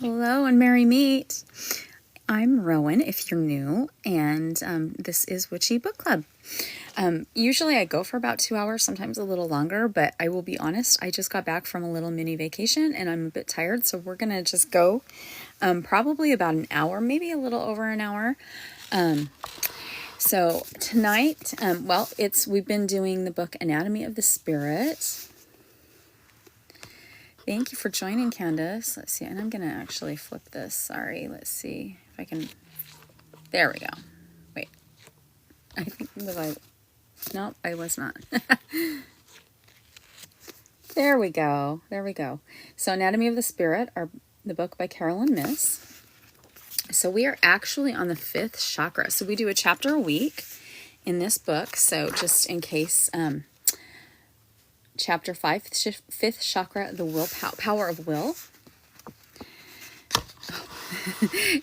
Hello and merry meet. I'm Rowan if you're new, and this is Witchy Book Club. Usually I go for about 2 hours, sometimes a little longer, but I will be honest, I just got back from a little mini vacation and I'm a bit tired, so we're going to just go probably about an hour, maybe a little over an hour. So tonight, we've been doing the book Anatomy of the Spirit. Thank you for joining, Candace. Let's see, and I'm going to actually flip this. Sorry, let's see if I can. There we go. Wait. I think, no, I was not. There we go. There we go. So Anatomy of the Spirit, the book by Carolyn Miss. So we are actually on the 5th chakra. So we do a chapter a week in this book. So just in case... Chapter 5, 5th chakra, the power of will.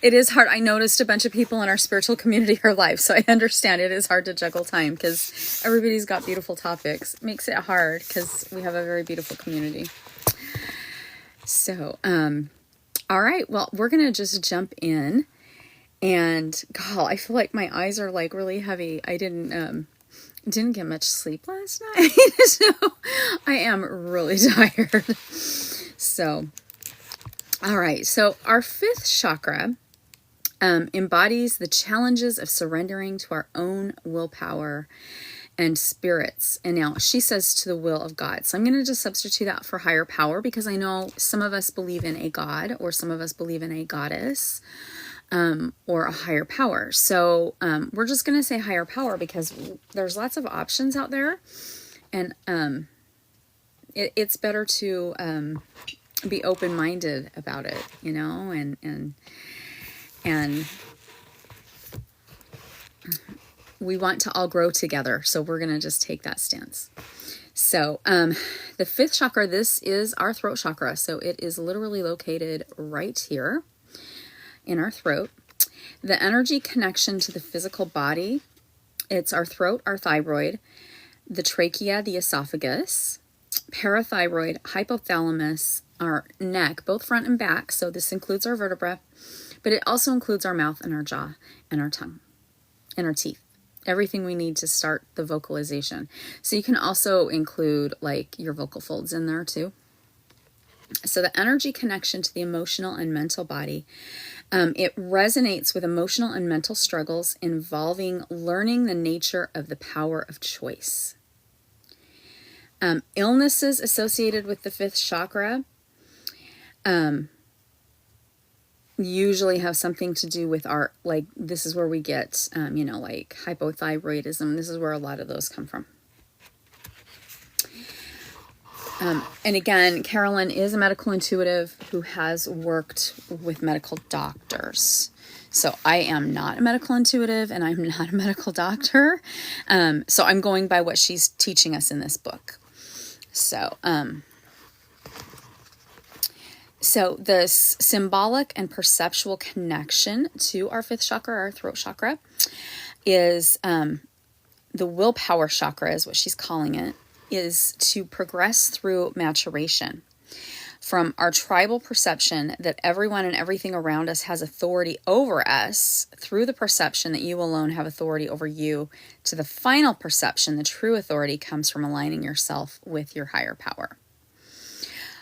It is hard. I noticed a bunch of people in our spiritual community are live, so I understand it is hard to juggle time because everybody's got beautiful topics. It makes it hard because we have a very beautiful community. So, all right. Well, we're going to just jump in. And, God, I feel like my eyes are like really heavy. I didn't get much sleep last night, so I am really tired. So, all right. So our 5th chakra embodies the challenges of surrendering to our own willpower and spirits. And now she says to the will of God. So I'm going to just substitute that for higher power because I know some of us believe in a God or some of us believe in a goddess. Or a higher power. So we're just going to say higher power because there's lots of options out there. And it's better to be open-minded about it, you know, and we want to all grow together. So we're going to just take that stance. So the 5th chakra, this is our throat chakra. So it is literally located right here in our throat. The energy connection to the physical body, it's our throat, our thyroid, the trachea, the esophagus, parathyroid, hypothalamus, our neck, both front and back. So this includes our vertebra, but it also includes our mouth and our jaw and our tongue and our teeth. Everything we need to start the vocalization. So you can also include like your vocal folds in there too. So the energy connection to the emotional and mental body, it resonates with emotional and mental struggles involving learning the nature of the power of choice. Illnesses associated with the 5th chakra usually have something to do with our, like, this is where we get, like hypothyroidism. This is where a lot of those come from. And again, Carolyn is a medical intuitive who has worked with medical doctors. So I am not a medical intuitive and I'm not a medical doctor. So I'm going by what she's teaching us in this book. So this symbolic and perceptual connection to our 5th chakra, our throat chakra, is the willpower chakra is what she's calling it. Is to progress through maturation from our tribal perception that everyone and everything around us has authority over us through the perception that you alone have authority over you to the final perception, the true authority comes from aligning yourself with your higher power.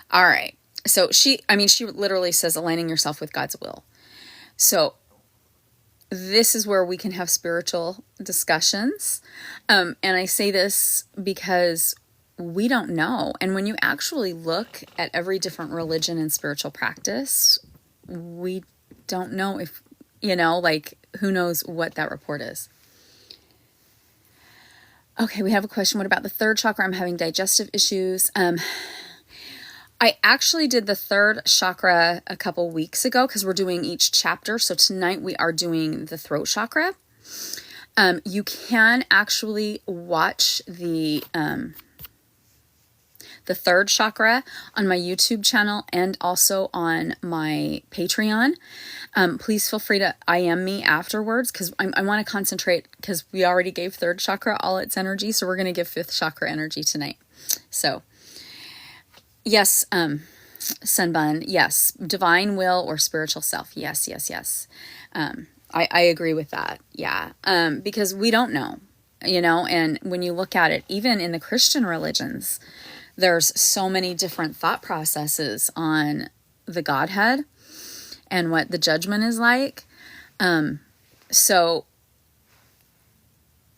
All right. So she literally says aligning yourself with God's will. So this is where we can have spiritual discussions. And I say this because we don't know. And when you actually look at every different religion and spiritual practice, we don't know if, who knows what that report is. Okay, we have a question. What about the 3rd chakra? I'm having digestive issues. I actually did the 3rd chakra a couple weeks ago because we're doing each chapter. So tonight we are doing the throat chakra. You can actually watch the 3rd chakra on my YouTube channel and also on my Patreon. Please feel free to IM me afterwards because I want to concentrate because we already gave 3rd chakra all its energy. So we're going to give 5th chakra energy tonight. So yes, Sunbun, yes. Divine will or spiritual self. Yes, yes, yes. I agree with that. Yeah. Because we don't know, and when you look at it, even in the Christian religions, there's so many different thought processes on the Godhead and what the judgment is like. So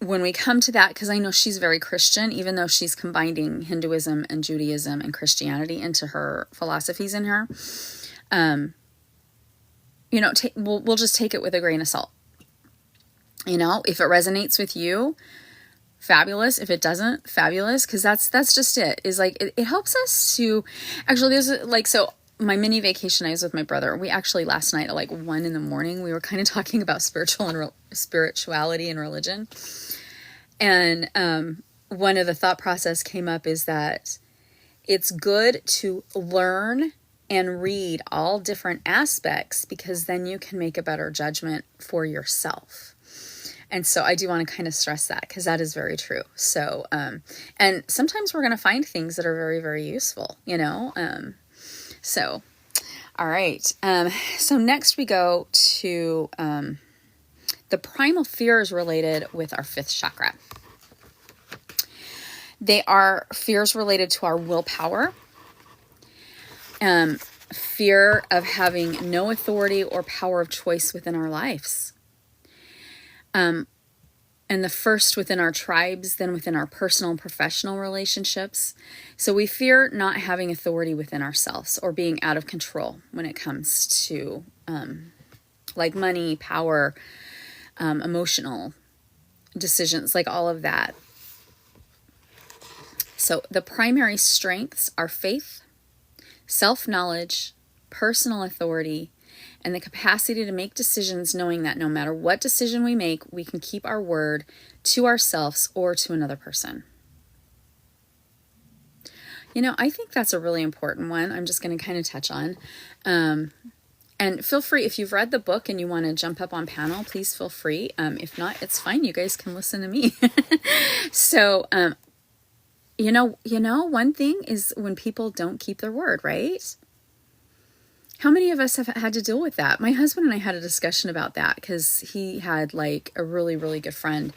when we come to that, because I know she's very Christian, even though she's combining Hinduism and Judaism and Christianity into her philosophies in her, we'll just take it with a grain of salt. If it resonates with you, fabulous. If it doesn't, fabulous. Because that's just it. Is like it helps us to actually. There's so my mini vacation I was with my brother. We actually last night at 1 a.m. we were kind of talking about spirituality and religion, and one of the thought process came up is that it's good to learn and read all different aspects, because then you can make a better judgment for yourself. And so I do want to kind of stress that, because that is very true. So, and sometimes we're going to find things that are very, very useful, so, all right. So next we go to the primal fears related with our fifth chakra. They are fears related to our willpower, fear of having no authority or power of choice within our lives. And the first within our tribes, then within our personal and professional relationships. So we fear not having authority within ourselves or being out of control when it comes to money, power, emotional decisions, all of that. So the primary strengths are faith, self-knowledge, personal authority, and the capacity to make decisions knowing that no matter what decision we make, we can keep our word to ourselves or to another person. I think that's a really important one. I'm just going to kind of touch on. And feel free, if you've read the book and you want to jump up on panel, please feel free. If not, it's fine. You guys can listen to me. So, one thing is when people don't keep their word, right? How many of us have had to deal with that? My husband and I had a discussion about that, because he had a really, really good friend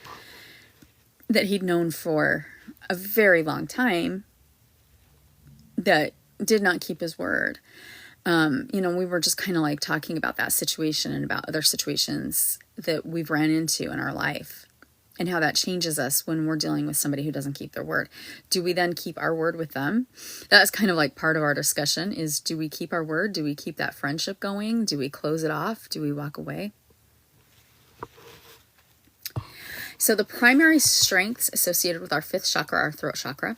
that he'd known for a very long time that did not keep his word. We were just kind of talking about that situation and about other situations that we've ran into in our life and how that changes us when we're dealing with somebody who doesn't keep their word. Do we then keep our word with them? That's kind of part of our discussion is, do we keep our word? Do we keep that friendship going? Do we close it off? Do we walk away? So the primary strengths associated with our fifth chakra, our throat chakra,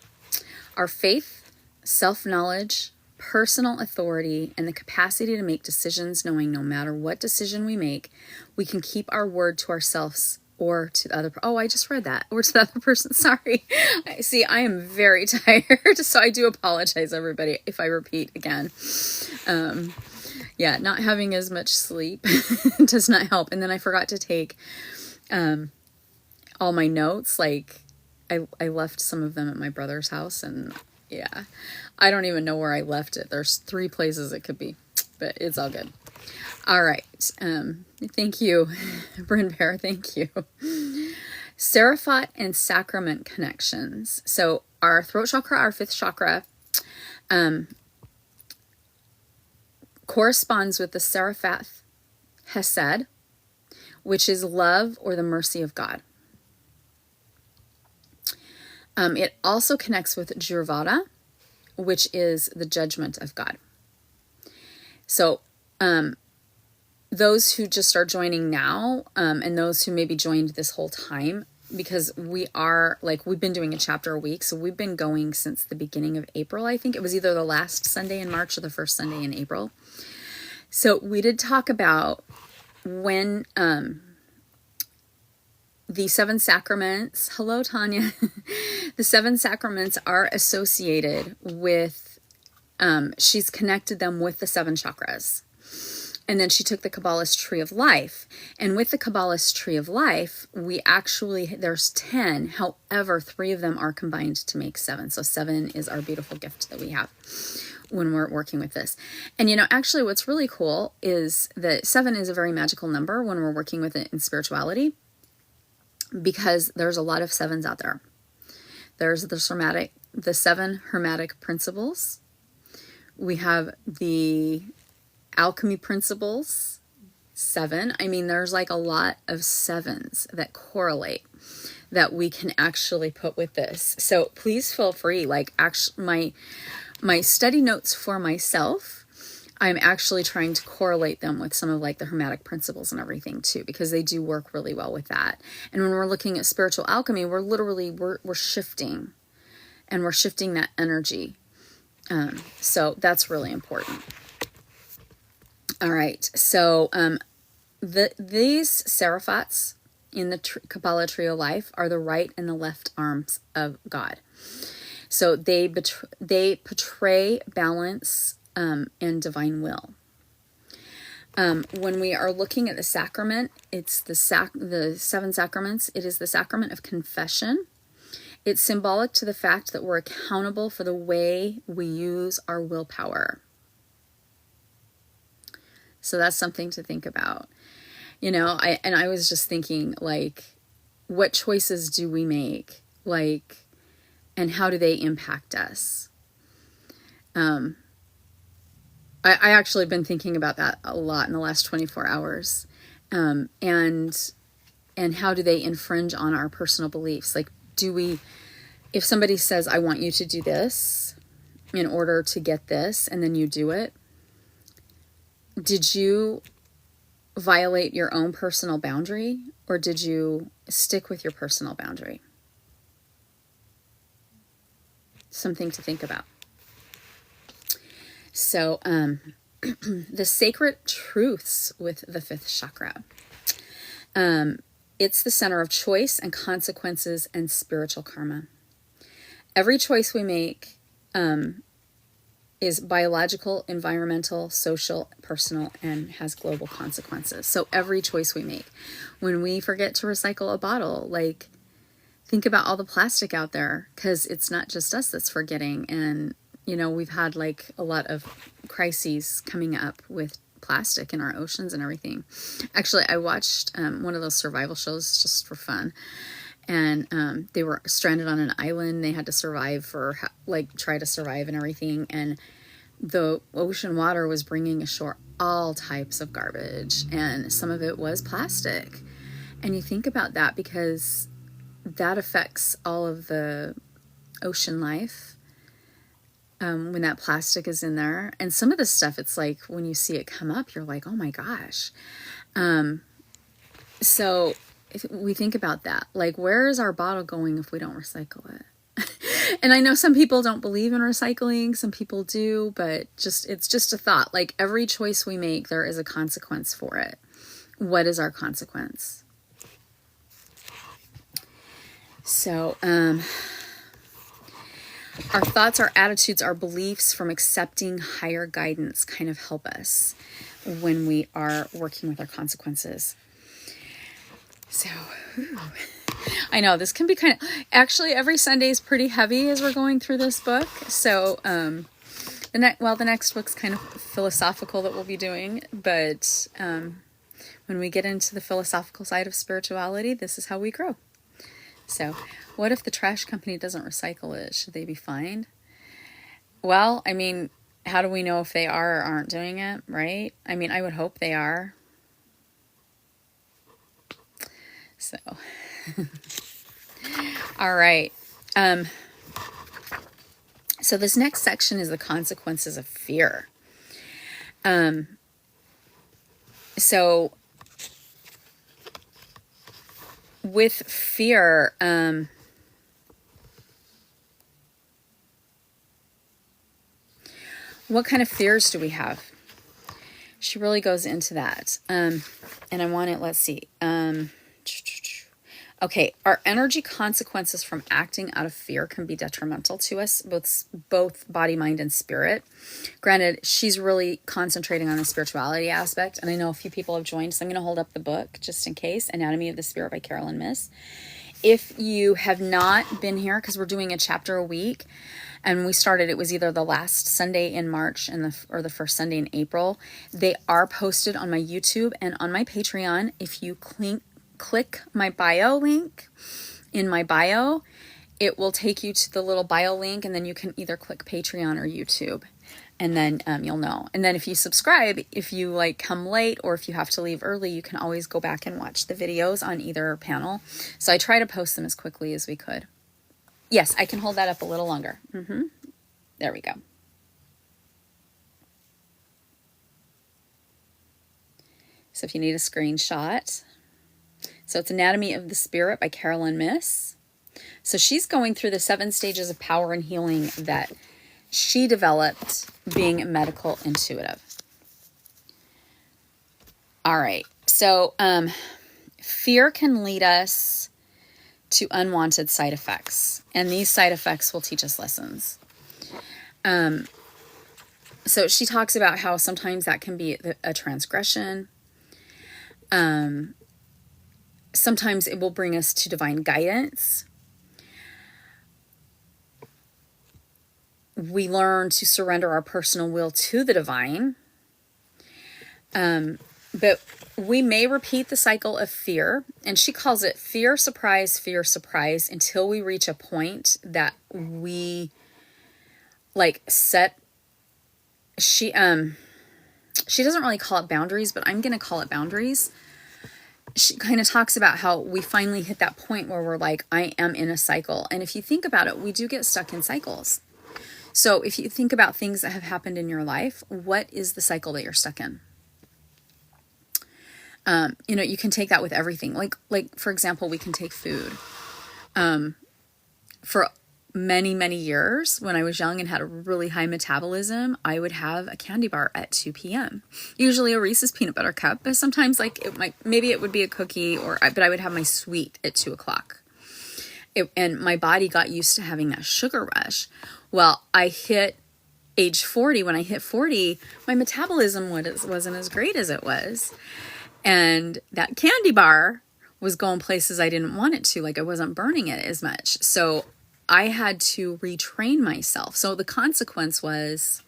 are faith, self-knowledge, personal authority, and the capacity to make decisions knowing no matter what decision we make, we can keep our word to ourselves or to the other. Oh, I just read that. Or to the other person. Sorry. See, I am very tired, so I do apologize, everybody, if I repeat again. Not having as much sleep does not help. And then I forgot to take all my notes. I left some of them at my brother's house, and I don't even know where I left it. There's 3 places it could be, but it's all good. All right. Thank you, Bryn Bear. Thank you. Seraphat and sacrament connections. So our throat chakra, our fifth chakra, corresponds with the Seraphat Hesed, which is love or the mercy of God. It also connects with Jurvada, which is the judgment of God. So, those who just are joining now, and those who maybe joined this whole time, because we are, we've been doing a chapter a week, so we've been going since the beginning of April, I think. It was either the last Sunday in March or the first Sunday in April. So we did talk about when the 7 sacraments, hello Tanya, the 7 sacraments are associated with, she's connected them with the 7 chakras. And then she took the Kabbalist Tree of Life. And with the Kabbalist Tree of Life, there's 10. However, 3 of them are combined to make 7. So 7 is our beautiful gift that we have. when we're working with this. And, actually what's really cool is that 7 is a very magical number when we're working with it in spirituality, because there's a lot of 7s out there. There's the 7 hermetic principles. We have the alchemy principles, 7. I mean, there's like a lot of 7s that correlate that we can actually put with this. So please feel free, like actually my study notes for myself, I'm actually trying to correlate them with some of like the hermetic principles and everything too, because they do work really well with that. And when we're looking at spiritual alchemy, we're literally, we're shifting, and we're shifting that energy. So that's really important. All right. So, these seraphats in the Kabbalah Tree of Life are the right and the left arms of God. So they portray balance and divine will. When we are looking at the sacrament, it's the 7 sacraments. It is the sacrament of confession. It's symbolic to the fact that we're accountable for the way we use our willpower. So that's something to think about. I was just thinking, like, what choices do we make? Like, and how do they impact us? I actually been thinking about that a lot in the last 24 hours. And how do they infringe on our personal beliefs? Like, if somebody says, I want you to do this in order to get this, and then you do it, did you violate your own personal boundary, or did you stick with your personal boundary? Something to think about. So, the sacred truths with the 5th chakra. It's the center of choice and consequences and spiritual karma. Every choice we make is biological, environmental, social, personal, and has global consequences. So every choice we make. When we forget to recycle a bottle, like, think about all the plastic out there, because it's not just us that's forgetting. And, we've had like a lot of crises coming up with plastic in our oceans and everything. Actually, I watched one of those survival shows just for fun. And they were stranded on an island. They had to survive try to survive and everything. And the ocean water was bringing ashore all types of garbage. And some of it was plastic. And you think about that, because that affects all of the ocean life when that plastic is in there. And some of the stuff, it's like when you see it come up, you're like, oh my gosh. So if we think about that, like, where is our bottle going if we don't recycle it? And I know some people don't believe in recycling, some people do, but it's just a thought. Like, every choice we make, there is a consequence for it. What is our consequence? So, our thoughts, our attitudes, our beliefs from accepting higher guidance kind of help us when we are working with our consequences. So, I know this can be actually every Sunday is pretty heavy as we're going through this book. So, the next book's kind of philosophical that we'll be doing, but when we get into the philosophical side of spirituality, this is how we grow. So, what if the trash company doesn't recycle it? Should they be fined? Well, I mean, how do we know if they are or aren't doing it, right? I mean, I would hope they are. So, all right. So this next section is the consequences of fear. So with fear, what kind of fears do we have? She really goes into that. And I want it, let's see. Okay, our energy consequences from acting out of fear can be detrimental to us, both body, mind, and spirit. Granted, she's really concentrating on the spirituality aspect, and I know a few people have joined, so I'm going to hold up the book just in case, Anatomy of the Spirit by Carolyn Miss. If you have not been here, because we're doing a chapter a week, And we started, it was either the last Sunday in March or the first Sunday in April. They are posted on my YouTube and on my Patreon. If you click my bio link in my bio, it will take you to the little bio link, and then you can either click Patreon or YouTube, and then you'll know. And then if you subscribe, if you like come late or if you have to leave early, you can always go back and watch the videos on either panel. So I try to post them as quickly as we could. Yes, I can hold that up a little longer. There we go. So if you need a screenshot. So it's Anatomy of the Spirit by Carolyn Myss. So she's going through the 7 stages of power and healing that she developed being a medical intuitive. All right. So fear can lead us to unwanted side effects, and these side effects will teach us lessons. So she talks about how sometimes that can be a transgression. Sometimes it will bring us to divine guidance. We learn to surrender our personal will to the divine. But we may repeat the cycle of fear, and she calls it fear, surprise, until we reach a point that we like set. She doesn't really call it boundaries, but I'm going to call it boundaries. She kind of talks about how we finally hit that point where we're like, I am in a cycle. And if you think about it, we do get stuck in cycles. So if you think about things that have happened in your life, what is the cycle that you're stuck in? You can take that with everything. Like for example, we can take food. For many, many years, when I was young and had a really high metabolism, I would have a candy bar at 2 p.m. Usually a Reese's peanut butter cup, but sometimes maybe it would be a cookie, but I would have my sweet at 2 o'clock. And my body got used to having that sugar rush. Well, I hit age 40. When I hit 40, my metabolism wasn't as great as it was. And that candy bar was going places I didn't want it to. Like I wasn't burning it as much. So I had to retrain myself. So the consequence was,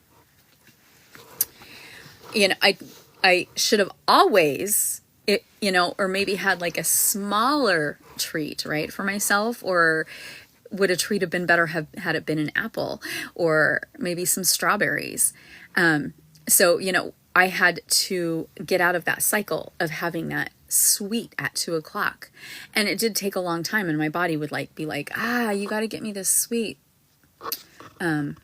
I should have always, or maybe had like a smaller treat, right, for myself, or would a treat have been better had it been an apple or maybe some strawberries? So, I had to get out of that cycle of having that sweet at 2 o'clock. And it did take a long time. And my body would be like, you got to get me this sweet. And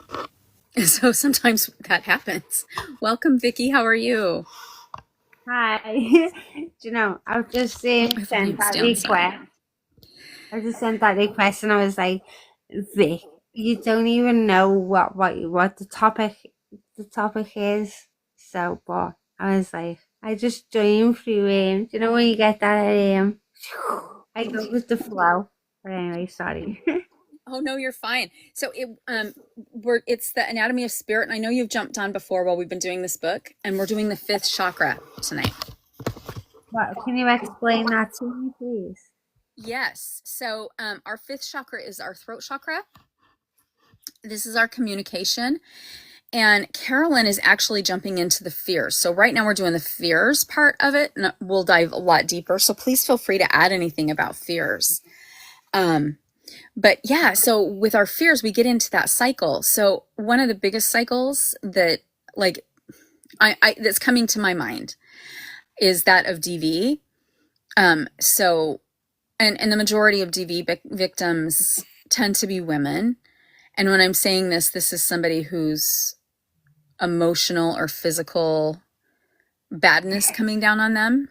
so sometimes that happens. Welcome, Vicky. How are you? Hi. I just sent that request. I just sent that request and I was like, Vic, you don't even know what the topic is. So, but I was like, I just dream through when you get that I go with the flow. But anyway, sorry. Oh no, you're fine. So it's the Anatomy of Spirit, and I know you've jumped on before while we've been doing this book, and we're doing the 5th chakra tonight. What, can you explain that to me, please? Yes. So our 5th chakra is our throat chakra. This is our communication. And Carolyn is actually jumping into the fears. So right now we're doing the fears part of it, and we'll dive a lot deeper. So please feel free to add anything about fears. But yeah, so with our fears, we get into that cycle. So one of the biggest cycles that that's coming to my mind is that of DV. So, and the majority of DV victims tend to be women. And when I'm saying this is somebody who's emotional or physical badness coming down on them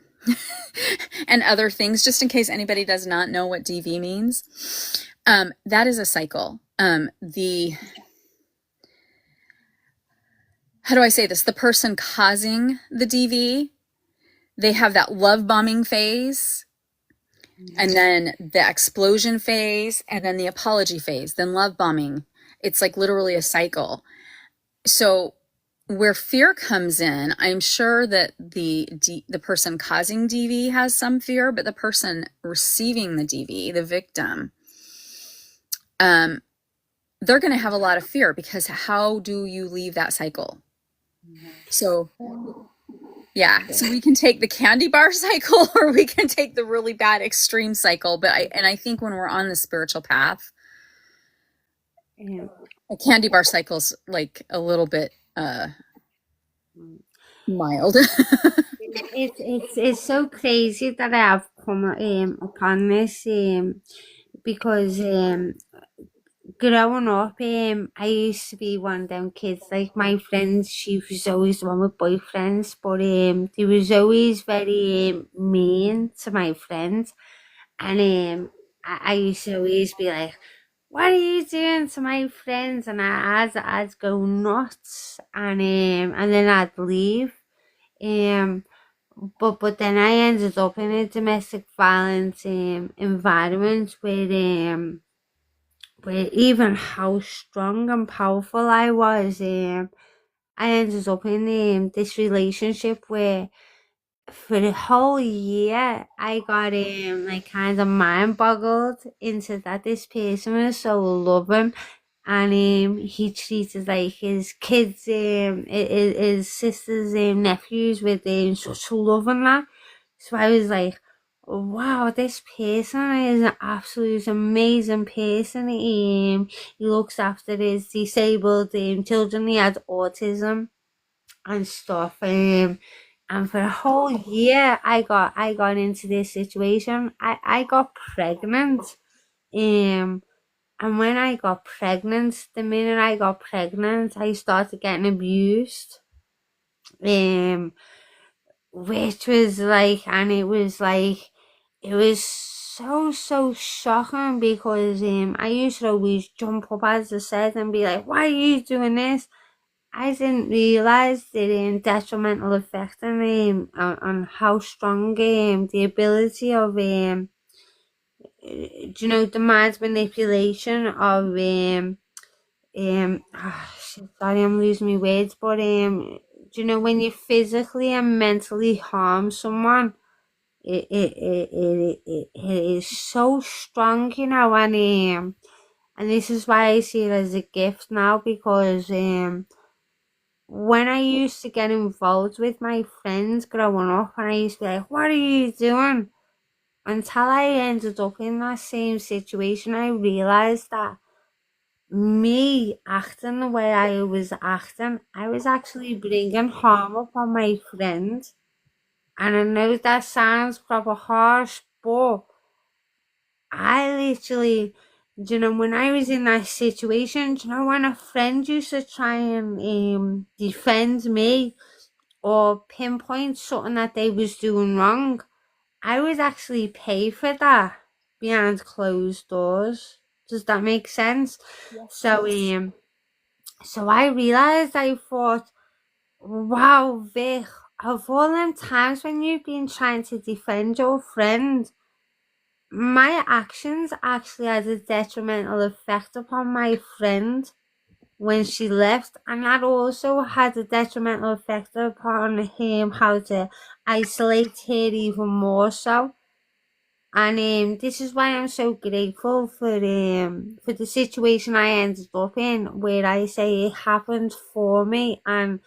and other things, just in case anybody does not know what DV means. That is a cycle. How do I say this? The person causing the DV, they have that love bombing phase, and then the explosion phase, and then the apology phase, then love bombing. It's like literally a cycle. So where fear comes in, I'm sure that the person causing DV has some fear, but the person receiving the DV, the victim, they're going to have a lot of fear, because how do you leave that cycle? So yeah, so we can take the candy bar cycle, or we can take the really bad extreme cycle. But I think when we're on the spiritual path, Yeah. a candy bar cycle's like a little bit mild. It's so crazy that I have come upon this because growing up, I used to be one of them kids. Like my friends, she was always the one with boyfriends, but they was always very mean to my friends, and I used to always be like, "What are you doing to my friends?" And I'd go nuts, and then I'd leave. Um, but then I ended up in a domestic violence environment where even how strong and powerful I was, I ended up in this relationship where for the whole year I got like kind of mind boggled into that this person was so loving, and he treated like his kids, his sisters, nephews with such love and that. So I was like, wow, this person is an absolute amazing person. He looks after his disabled children. He had autism and stuff. And for a whole year, I got into this situation. I got pregnant. And when I got pregnant, the minute I got pregnant, I started getting abused. Um, which was like, and it was so shocking because I used to always jump up, as I said, and be like, "Why are you doing this?" I didn't realise the detrimental effect on how strong the ability of the mind manipulation of sorry, I'm losing my words, but when you physically and mentally harm someone, it is so strong, and this is why I see it as a gift now, because when I used to get involved with my friends growing up, and I used to be like, "What are you doing?" Until I ended up in that same situation, I realised that me acting the way I was acting, I was actually bringing harm upon my friend. And I know that sounds proper harsh, but I literally, when I was in that situation, when a friend used to try and defend me or pinpoint something that they was doing wrong, I would actually pay for that behind closed doors. Does that make sense? So so I realised, I thought, wow, Vic, of all them times when you've been trying to defend your friend, my actions actually had a detrimental effect upon my friend when she left, and that also had a detrimental effect upon him, how to isolate her even more so. And this is why I'm so grateful for the situation I ended up in, where I say it happened for me and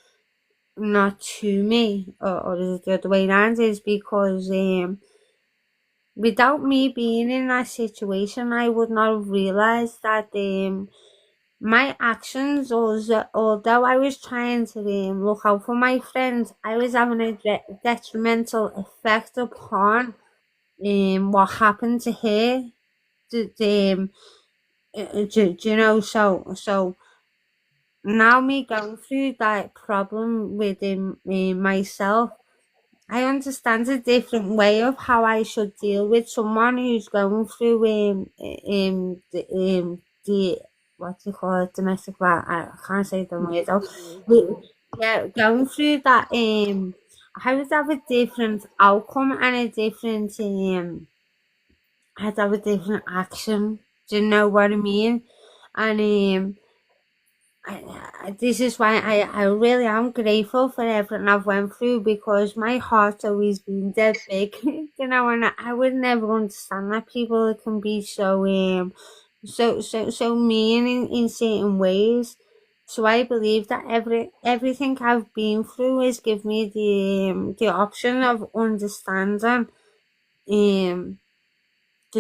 not to me, or is it the other way around? Is because without me being in that situation, I would not have realized that my actions, although I was trying to look out for my friends, I was having a detrimental effect upon what happened to her. Do you know? So now me going through that problem within myself, I understand a different way of how I should deal with someone who's going through the what do you call it, domestic violence. I can't say the word out. Yeah, going through that I would have a different outcome and a different I'd have a different action. Do you know what I mean? And this is why I really am grateful for everything I've went through, because my heart's always been dead big, and I would never understand that people can be so so mean in certain ways. So I believe that everything I've been through has given me the option of understanding the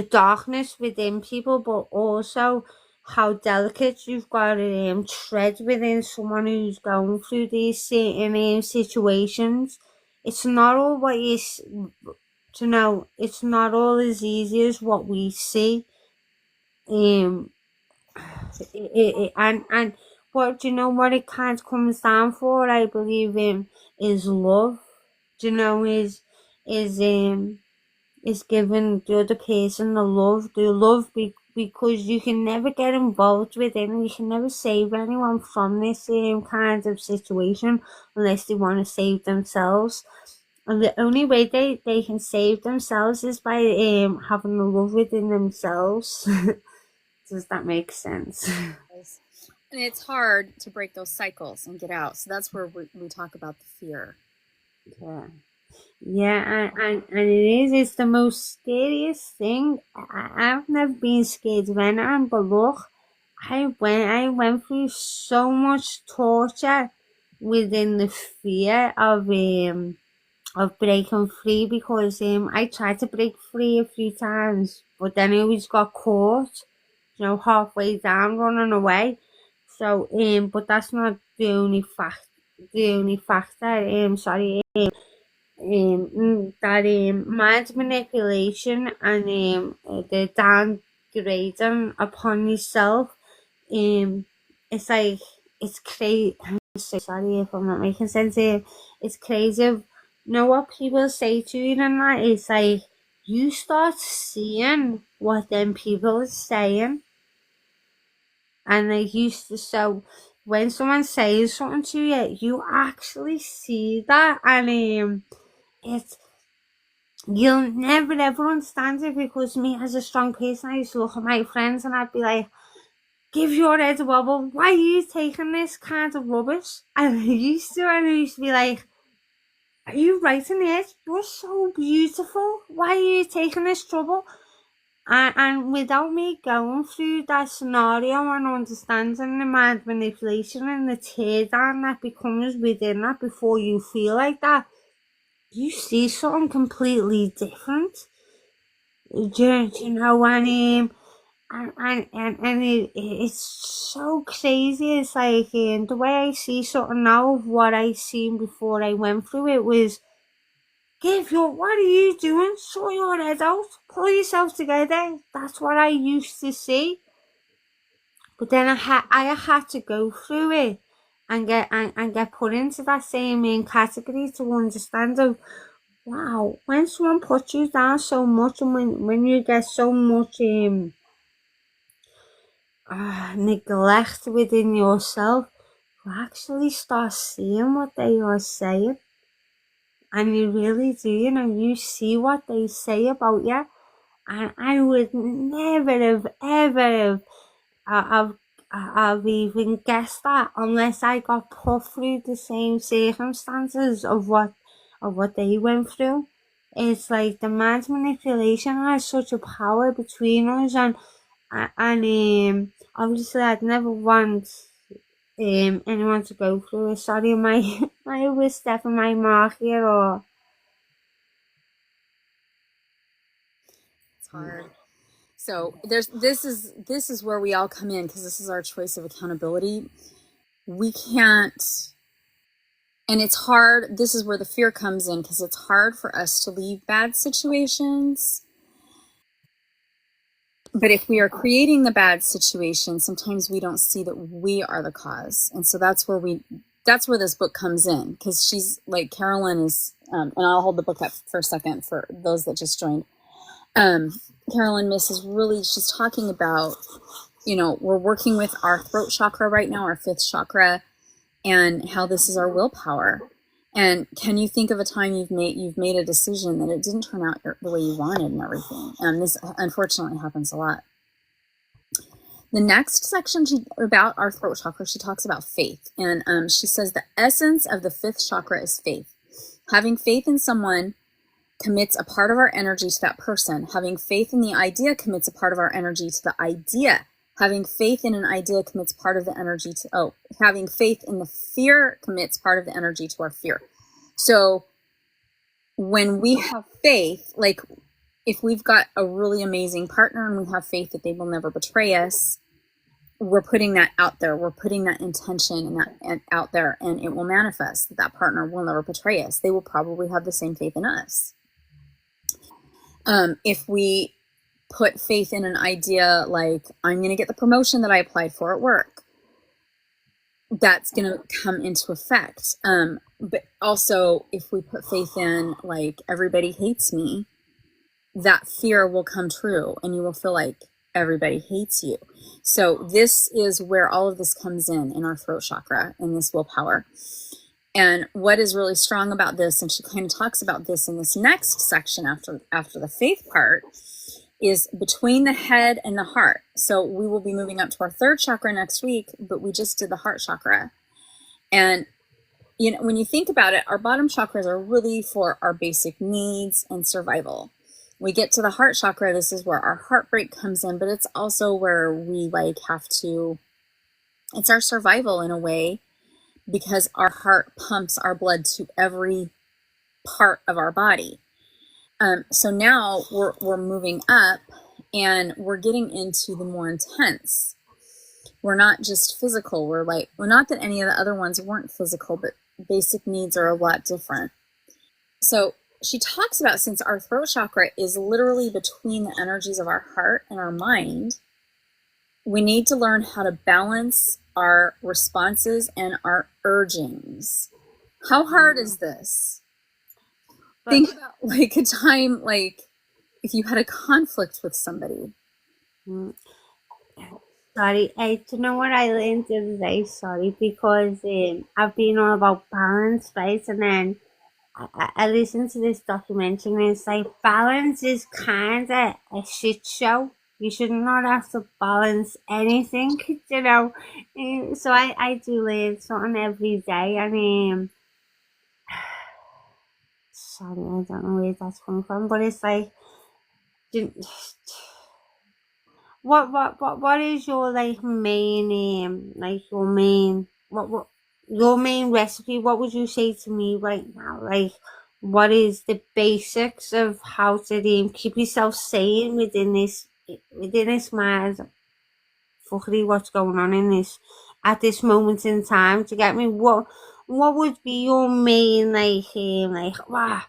darkness within people, but also how delicate you've got to tread within someone who's going through these certain situations. It's not all what it's not all as easy as what we see. Um, and what do you know what it kind of comes down for? I believe is love. Do you know is giving the other person the love because you can never get involved with anyone. You can never save anyone from this kind of situation unless they want to save themselves. And the only way they can save themselves is by having the love within themselves. Does that make sense? And it's hard to break those cycles and get out. So that's where we talk about the fear. Yeah. Yeah, and it is. It's the most scariest thing. I've never been scared of anything, but look, I went through so much torture within the fear of breaking free because I tried to break free a few times, but then I always got caught, halfway down running away. So but that's not the only fact. The only factor. Sorry. That mind manipulation and the downgrading upon yourself. It's like it's crazy. I'm so sorry if I'm not making sense here. It's crazy. What people say to you and that it's like you start seeing what them people are saying, and they used to. So when someone says something to you, you actually see that, and it's you'll never ever understand it because me as a strong person, I used to look at my friends and I'd be like, give your head a wobble. Why are you taking this kind of rubbish? And I used to be like, are you writing it? You're so beautiful. Why are you taking this trouble? And without me going through that scenario and understanding the mind manipulation and the tear down that becomes within that before you feel like that, you see something completely different. Do you know, it's so crazy. It's like the way I see something now of what I seen before I went through it was, what are you doing? Sort your head out, pull yourself together. That's what I used to see. But then I had to go through it and get put into that same category to understand of, wow, when someone puts you down so much and when you get so much neglect within yourself, you actually start seeing what they are saying. And you really do, you see what they say about you. And I would never have, ever have even guessed that unless I got put through the same circumstances of what they went through. It's like the mind manipulation has such a power between us, and obviously I'd never want anyone to go through it. Sorry, my was stepping my mark here, or It's hard. So this is where we all come in, because this is our choice of accountability. We can't, and it's hard. This is where the fear comes in, because it's hard for us to leave bad situations. But if we are creating the bad situation, sometimes we don't see that we are the cause. And so that's where this book comes in, because she's like, Carolyn is, and I'll hold the book up for a second for those that just joined. Carolyn Miss is really, she's talking about, we're working with our throat chakra right now, our fifth chakra, and how this is our willpower. And can you think of a time you've made a decision that it didn't turn out the way you wanted and everything? And this unfortunately happens a lot. The next section about our throat chakra, she talks about faith. And she says the essence of the fifth chakra is faith. Having faith in someone commits a part of our energy to that person. Having faith in the idea commits a part of our energy to the idea. Having faith in an idea commits part of the energy to, having faith in the fear commits part of the energy to our fear. So when we have faith, like if we've got a really amazing partner and we have faith that they will never betray us, we're putting that out there. We're putting that intention and that out there, and it will manifest. That partner will never betray us. They will probably have the same faith in us. If we put faith in an idea like, I'm going to get the promotion that I applied for at work, that's going to come into effect. But also, if we put faith in, like, everybody hates me, that fear will come true, and you will feel like everybody hates you. So this is where all of this comes in our throat chakra, in this willpower. And what is really strong about this, and she kind of talks about this in this next section after the faith part, is between the head and the heart. So we will be moving up to our third chakra next week, but we just did the heart chakra. And you know, when you think about it, our bottom chakras are really for our basic needs and survival. We get to the heart chakra, this is where our heartbreak comes in, but it's also where we it's our survival in a way, because our heart pumps our blood to every part of our body. So now we're moving up, and we're getting into the more intense. We're not just physical. We're not that any of the other ones weren't physical, but basic needs are a lot different. So she talks about, since our throat chakra is literally between the energies of our heart and our mind, we need to learn how to balance our responses and our urgings. How hard is this? Think about like a time, like if you had a conflict with somebody. Sorry, do you know what I learned the other day? Sorry, because I've been all about balance, right? And then I listened to this documentary, and it's like, balance is kind of a shit show. You should not have to balance anything, you know. So I do learn something every day, and sorry, I don't know where that's coming from, but it's like, what is your your main recipe? What would you say to me right now? Like, what is the basics of how to keep yourself sane within this mad fuckery what's going on in this at this moment in time? To get me, what would be your main wow,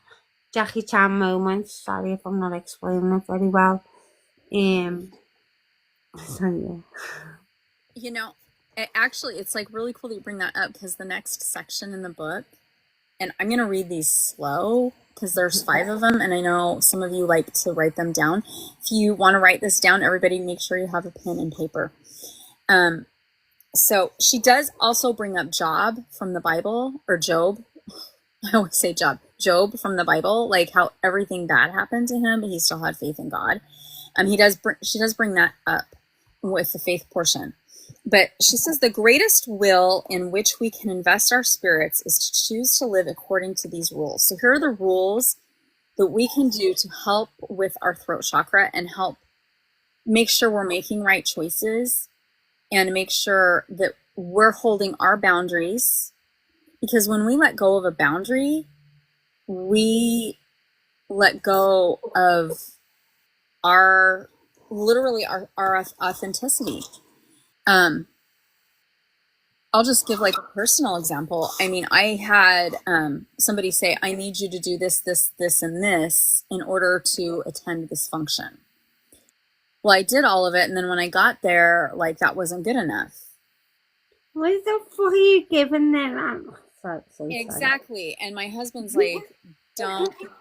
Jackie Chan moments? Sorry if I'm not explaining it very well. So yeah. You know, it's like really cool that you bring that up, because the next section in the book, and I'm going to read these slow because there's 5 of them, and I know some of you like to write them down. If you want to write this down, everybody make sure you have a pen and paper. So she does also bring up Job from the Bible, or Job. I always say Job from the Bible, like how everything bad happened to him, but he still had faith in God. She does bring that up with the faith portion. But she says the greatest will in which we can invest our spirits is to choose to live according to these rules. So here are the rules that we can do to help with our throat chakra and help make sure we're making right choices and make sure that we're holding our boundaries. Because when we let go of a boundary, we let go of our authenticity. I'll just give like a personal example. I mean, I had somebody say, I need you to do this, this, this, and this in order to attend this function. Well, I did all of it, and then when I got there, like, that wasn't good enough. What the fuck are you giving them? Exactly. And my husband's like,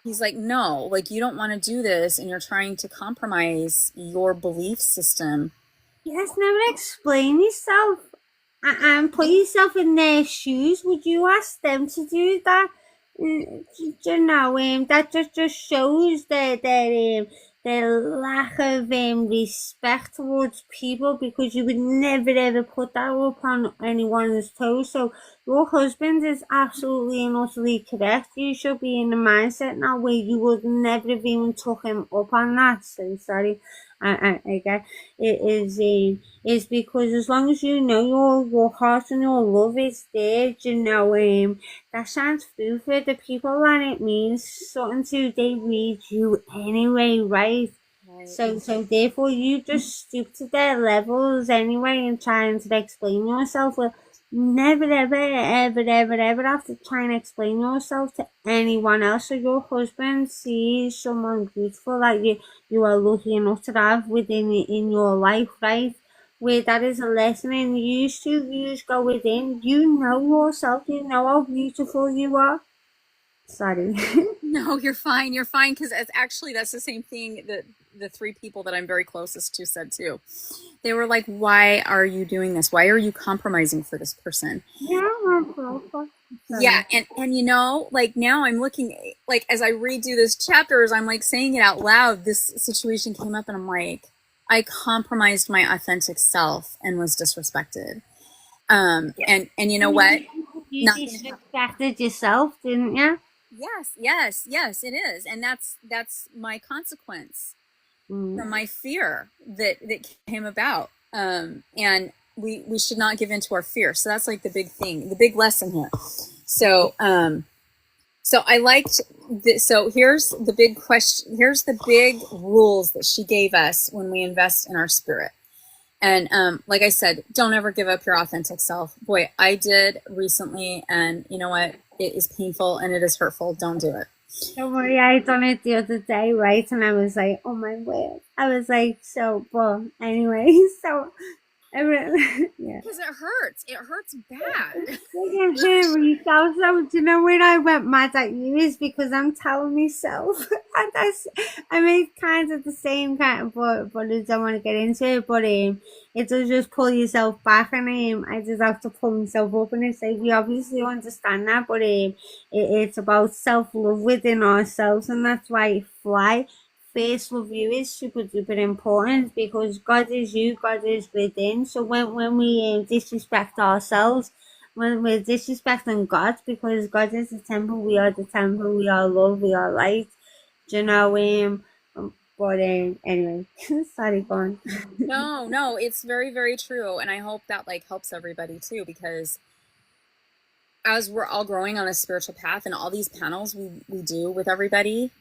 he's like, no, like, you don't want to do this, and you're trying to compromise your belief system. Yes, never explain yourself and put yourself in their shoes. Would you ask them to do that? You know, that just shows their lack of respect towards people, because you would never ever put that up on anyone's toes. So your husband is absolutely and utterly correct. You should be in the mindset now where you would never have even took him up on that. So sorry. I get it is because as long as you know your heart and your love is there, that shines through for the people and it means something to. They read you anyway, right? Right. So therefore you just stoop to their levels anyway and trying to explain yourself. Well, never ever have to try and explain yourself to anyone else. So your husband sees someone beautiful like you are lucky enough to have within in your life, right? Where that is a lesson and you just go within. You know yourself, you know how beautiful you are. Sorry. No, you're fine. You're fine because it's actually that's the same thing that the three people that I'm very closest to said too. They were like, "Why are you doing this? Why are you compromising for this person?" Yeah, I'm so Yeah, sorry. and like now I'm looking like as I redo this chapter, as I'm like saying it out loud, this situation came up, and I'm like, I compromised my authentic self and was disrespected. And you know what? You Not gonna happen. disrespected yourself, didn't you? Yes, it is, and that's my consequence Mm. from my fear that came about. And we should not give in to our fear. So that's like the big thing, the big lesson here. So so I liked this. So here's the big question. Here's the big rules that she gave us when we invest in our spirit. And like I said, don't ever give up your authentic self. Boy, I did recently, and you know what? It is painful and it is hurtful. Don't do it. Don't worry, I done it the other day, right? And I was like, oh my word. I was like, so, well, anyway, so, yeah. Because it hurts. It hurts bad. Look at him, yourself. So, do you know when I went mad at you is because I'm telling myself. And I made kind of the same kind of, but I don't want to get into it. But it does just pull yourself back, and I just have to pull myself up. And it's like we obviously understand that, but it's about self love within ourselves, and that's why fly. Face review is super duper important because God is you, God is within. So when we disrespect ourselves, when we're disrespecting God, because God is the temple, we are the temple, we are love, we are light. Do you know but anyway, sorry, go on. No, it's very, very true. And I hope that like helps everybody too, because as we're all growing on a spiritual path and all these panels we do with everybody,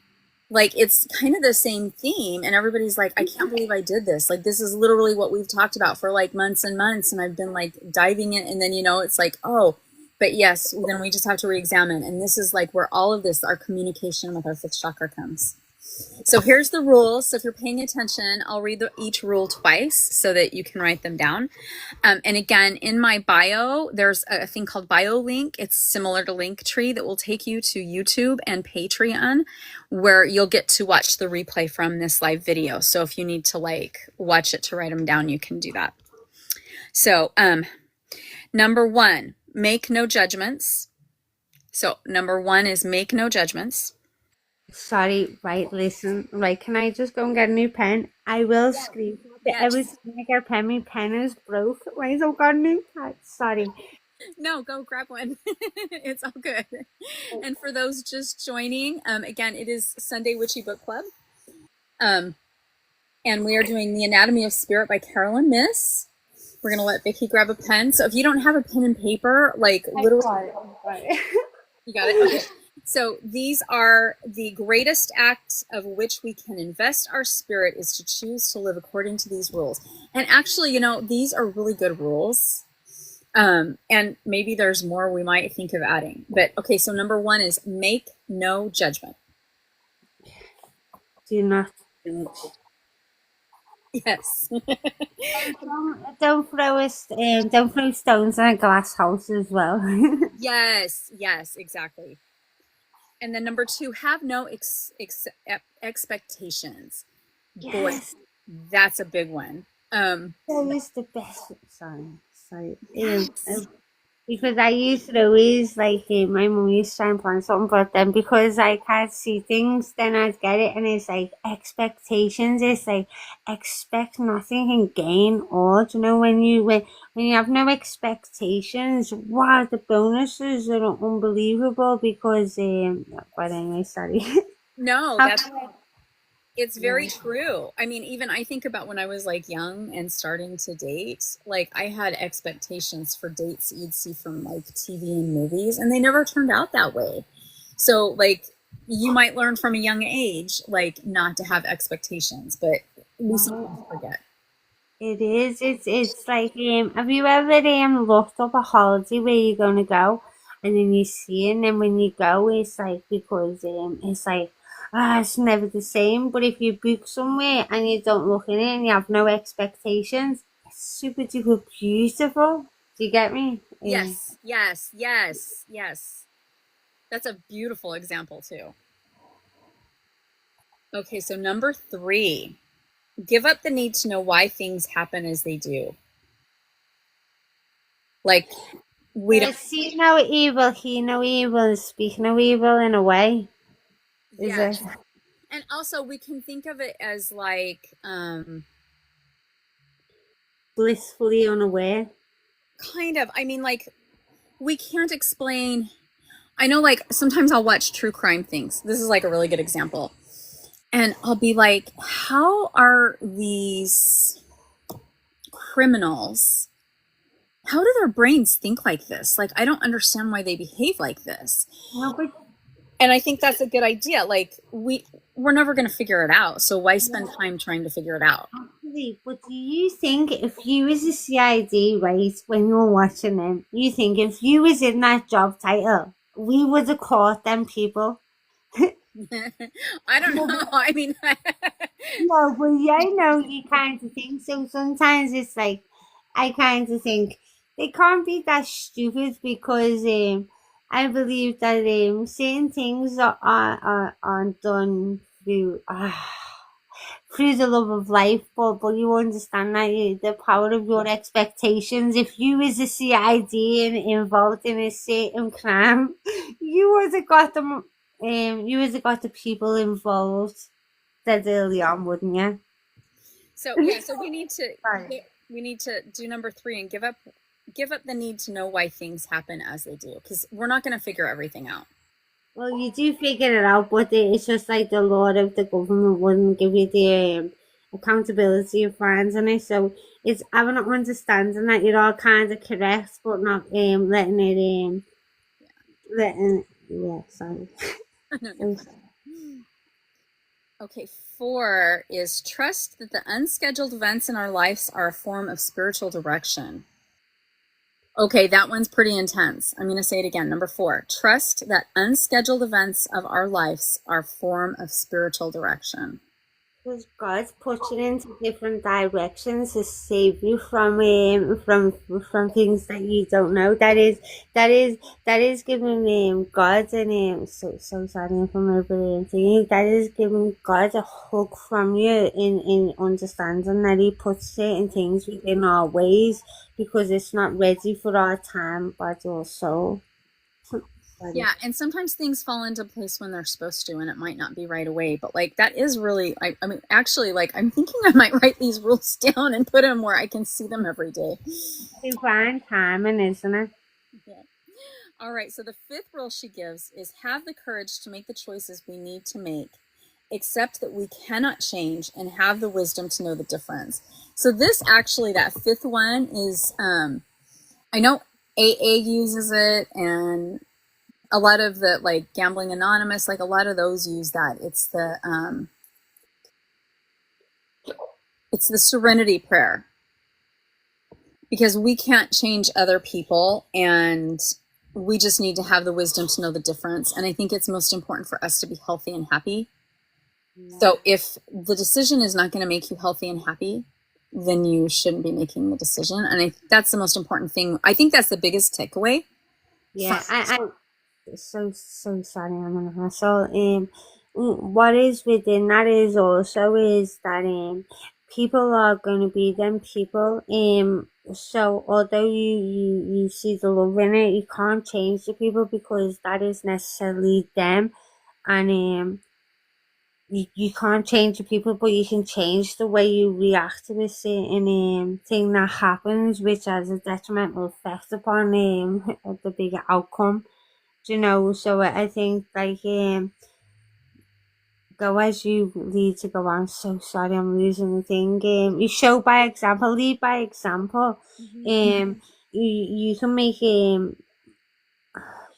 like it's kind of the same theme. And everybody's like, I can't believe I did this. Like, this is literally what we've talked about for like months and months. And I've been like diving in. And then, it's like, oh, but yes, then we just have to re-examine. And this is like where all of this, our communication with our fifth chakra comes. So here's the rules. So if you're paying attention, I'll read each rule twice so that you can write them down. And again, in my bio, there's a thing called bio link. It's similar to Linktree that will take you to YouTube and Patreon, where you'll get to watch the replay from this live video. So if you need to like watch it to write them down, you can do that. So number one, make no judgments. So number one is make no judgments. Sorry, right, listen, right, can I just go and get a new pen? I will scream. Yeah, Every time I get a pen, my pen is broke. Right, so I've got a new pen. Sorry. no, go grab one. It's all good. And for those just joining, again, it is Sunday Witchy Book Club. Um, and we are doing The Anatomy of Spirit by Carolyn Miss. We're going to let Vicki grab a pen. So if you don't have a pen and paper, like literally, you got it? Okay. So these are the greatest act of which we can invest our spirit is to choose to live according to these rules. And actually, these are really good rules. And maybe there's more we might think of adding. But okay, so number one is make no judgment. Do not judge. Yes. Don't throw stones in a glass house as well. Yes, exactly. And then number two, have no expectations. Boy, Yes, that's a big one. that is the best. Sorry. Yes. Because I used to always like my mum used to try and plan something, but then because I can't see things, then I'd get it, and it's like expectations. It's like expect nothing and gain all. Do you know when you have no expectations, wow, the bonuses are unbelievable. Because but anyway, sorry. No, How that's can I? it's Yeah. very true. I mean, even I think about when I was like young and starting to date, like I had expectations for dates you'd see from like TV and movies, and they never turned out that way. So, like, you might learn from a young age, like, not to have expectations, but we sometimes forget. It is. It's like have you ever looked up a holiday where you're gonna go, and then you see it, and then when you go, it's like because it's like it's never the same. But if you book somewhere and you don't look in it and you have no expectations, it's super duper beautiful. Do you get me? Yes, yes, yes, yes. That's a beautiful example, too. Okay, so number three, give up the need to know why things happen as they do. Like, we don't, See no evil, hear no evil, and speak no evil in a way. Is it yes. And also, we can think of it as like, blissfully unaware? kind of, I mean, like, we can't explain. I know, like, sometimes I'll watch true crime things. This is like a really good example. And I'll be like, how are these criminals, how do their brains think like this? Like, I don't understand why they behave like this. No, but And I think that's a good idea. Like, we're never going to figure it out. So why spend time trying to figure it out? actually, but do you think if you was a CID, right, when you were watching them, you think if you was in that job title, we would have caught them people? I don't No, know. I mean, no, but yeah, I know you kind of think so. Sometimes it's like, I kind of think they can't be that stupid because I believe that certain things are done through. Through the love of life, but you understand that the power of your expectations. If you was a CID and involved in a certain crime, you would have got them. You would have got the people involved dead early on, wouldn't you? so yeah, so we need to Right. do number three and give up the need to know why things happen as they do, because we're not going to figure everything out. Well, you do figure it out, but it's just like the Lord of the government wouldn't give you the accountability of fines on it. So it's having an understanding that you're all kind of correct, but not letting it letting yeah, sorry. No, you're So, fine. Okay, four is trust that the unscheduled events in our lives are a form of spiritual direction. Okay, that one's pretty intense. I'm going to say it again. Number four, trust that unscheduled events of our lives are a form of spiritual direction. because God's puts you into different directions to save you from things that you don't know. That is that is giving God and so sorry if I'm over thinking that is giving God a hug from you in understanding that He puts certain things within our ways because it's not ready for our time, body or soul. Sorry. Yeah, and sometimes things fall into place when they're supposed to, and it might not be right away. But like that is really, I mean, actually, like I'm thinking I might write these rules down and put them where I can see them every day. Divine timing, isn't it? Yeah. All right. So the fifth rule she gives is have the courage to make the choices we need to make, accept that we cannot change, and have the wisdom to know the difference. So this actually, that fifth one is, I know AA uses it, and a lot of the like Gambling Anonymous, like a lot of those use that. It's the serenity prayer, because we can't change other people, and we just need to have the wisdom to know the difference. And I think it's most important for us to be healthy and happy. Yeah. So if the decision is not going to make you healthy and happy, then you shouldn't be making the decision. And I think that's the most important thing. I think that's the biggest takeaway from. Yeah, I so sorry I'm on a hustle. What is within that is also is that people are going to be them people. So although you see the love in it, you can't change the people because that is necessarily them. And you can't change the people, but you can change the way you react to a certain thing that happens, which has a detrimental effect upon the bigger outcome. Do you know? So I think like go as you lead to go. I'm so sorry, I'm losing the thing. You show by example, lead by example. You can make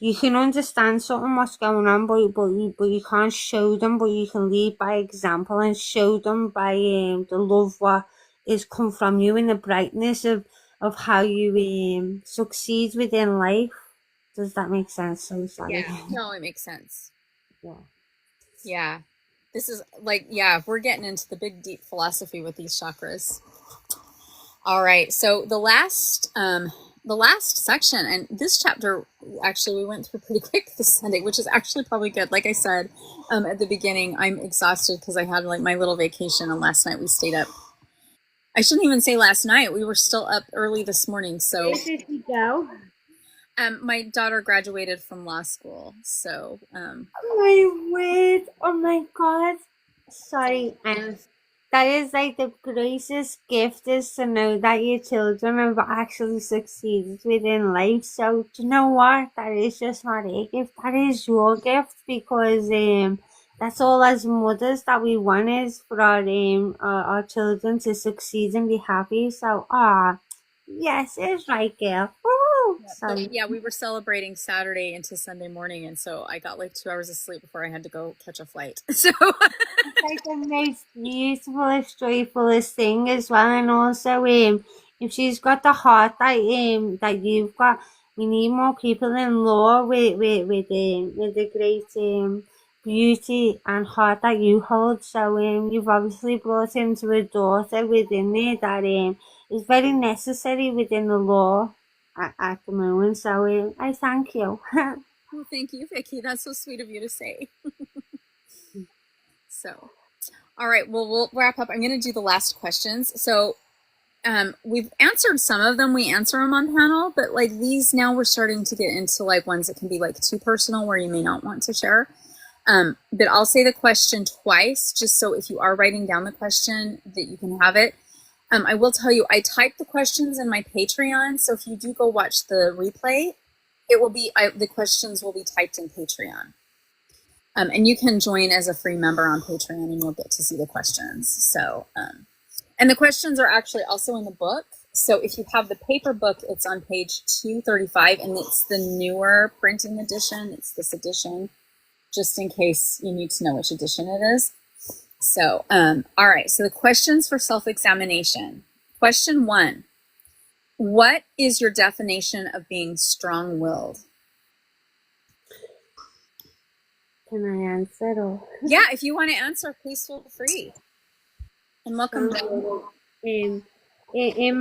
you can understand something what's going on, but you can't show them. But you can lead by example and show them by the love what is come from you and the brightness of how you succeed within life. Does that make sense? So sorry. Yeah, no, it makes sense. Yeah. Yeah. This is like, yeah, we're getting into the big deep philosophy with these chakras. All right. So the last section, and this chapter actually we went through pretty quick this Sunday, which is actually probably good. Like I said at the beginning, I'm exhausted because I had like my little vacation, and last night we stayed up. I shouldn't even say last night. We were still up early this morning. So Where did you go? my daughter graduated from law school, so Oh my word! Oh my god! Sorry, and that is like the greatest gift is to know that your children have actually succeeded within life. So do you know what? That is just not a gift. That is your gift because that's all as mothers that we want is for our children to succeed and be happy. So yes, it's right, girl. Woo! yeah, so Sorry. yeah, we were celebrating Saturday into Sunday morning, and so I got like 2 hours of sleep before I had to go catch a flight. So It's like the most beautifulest, joyfulest thing as well. And also, if she's got the heart that you've got, we need more people in law with the great beauty and heart that you hold. So you've obviously brought into a daughter within there that is very necessary within the law at the moment. So I thank you. well, thank you, Vicky. That's so sweet of you to say. So all right, well, we'll wrap up. I'm going to do the last questions. So we've answered some of them. We answer them on panel, but like these now we're starting to get into like ones that can be like too personal where you may not want to share. But I'll say the question twice, just so if you are writing down the question that you can have it. I will tell you, I typed the questions in my Patreon. So if you do go watch the replay, it will be, the questions will be typed in Patreon. And you can join as a free member on Patreon and you'll get to see the questions. So, and the questions are actually also in the book. So if you have the paper book, it's on page 235 and it's the newer printing edition. It's this edition, just in case you need to know which edition it is. So, all right. So the questions for self-examination. Question 1. What is your definition of being strong-willed? Can I answer or? Yeah, if you want to answer, please feel free. And welcome back. In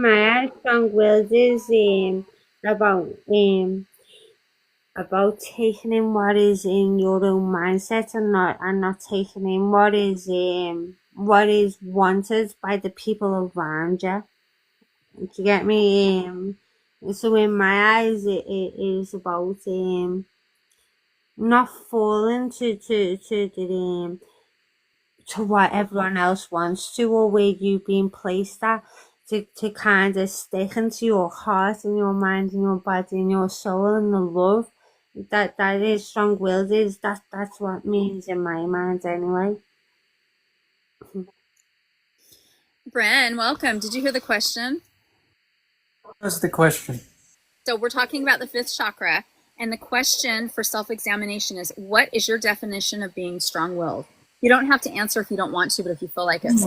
my eyes, strong-willed is about about taking in what is in your own mindset and not taking in what is wanted by the people around you. Do you get me? So in my eyes, it is about not falling to what everyone else wants to or where you've been placed at to kind of stick into your heart and your mind and your body and your soul and the love that is strong willed is that's what it means in my mind anyway. Bren, welcome. Did you hear the question? What's the question? So we're talking about the fifth chakra, and the question for self-examination is, what is your definition of being strong-willed? You don't have to answer if you don't want to, but if you feel like it.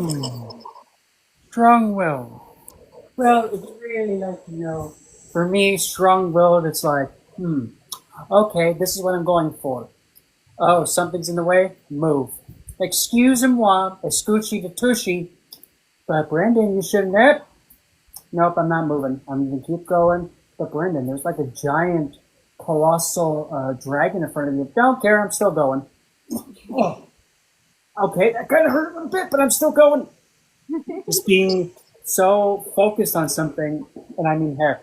Strong-willed. Well, it's really like, for me, strong-willed, it's like, okay, this is what I'm going for. Oh, something's in the way? Move. Excuse-moi, escuchi de tushy. But Brendan, you shouldn't have. Nope, I'm not moving. I'm going to keep going. But Brendan, there's like a giant, colossal dragon in front of you. Don't care, I'm still going. Oh. Okay, that kind of hurt a little bit, but I'm still going. Just being so focused on something, and I mean hair.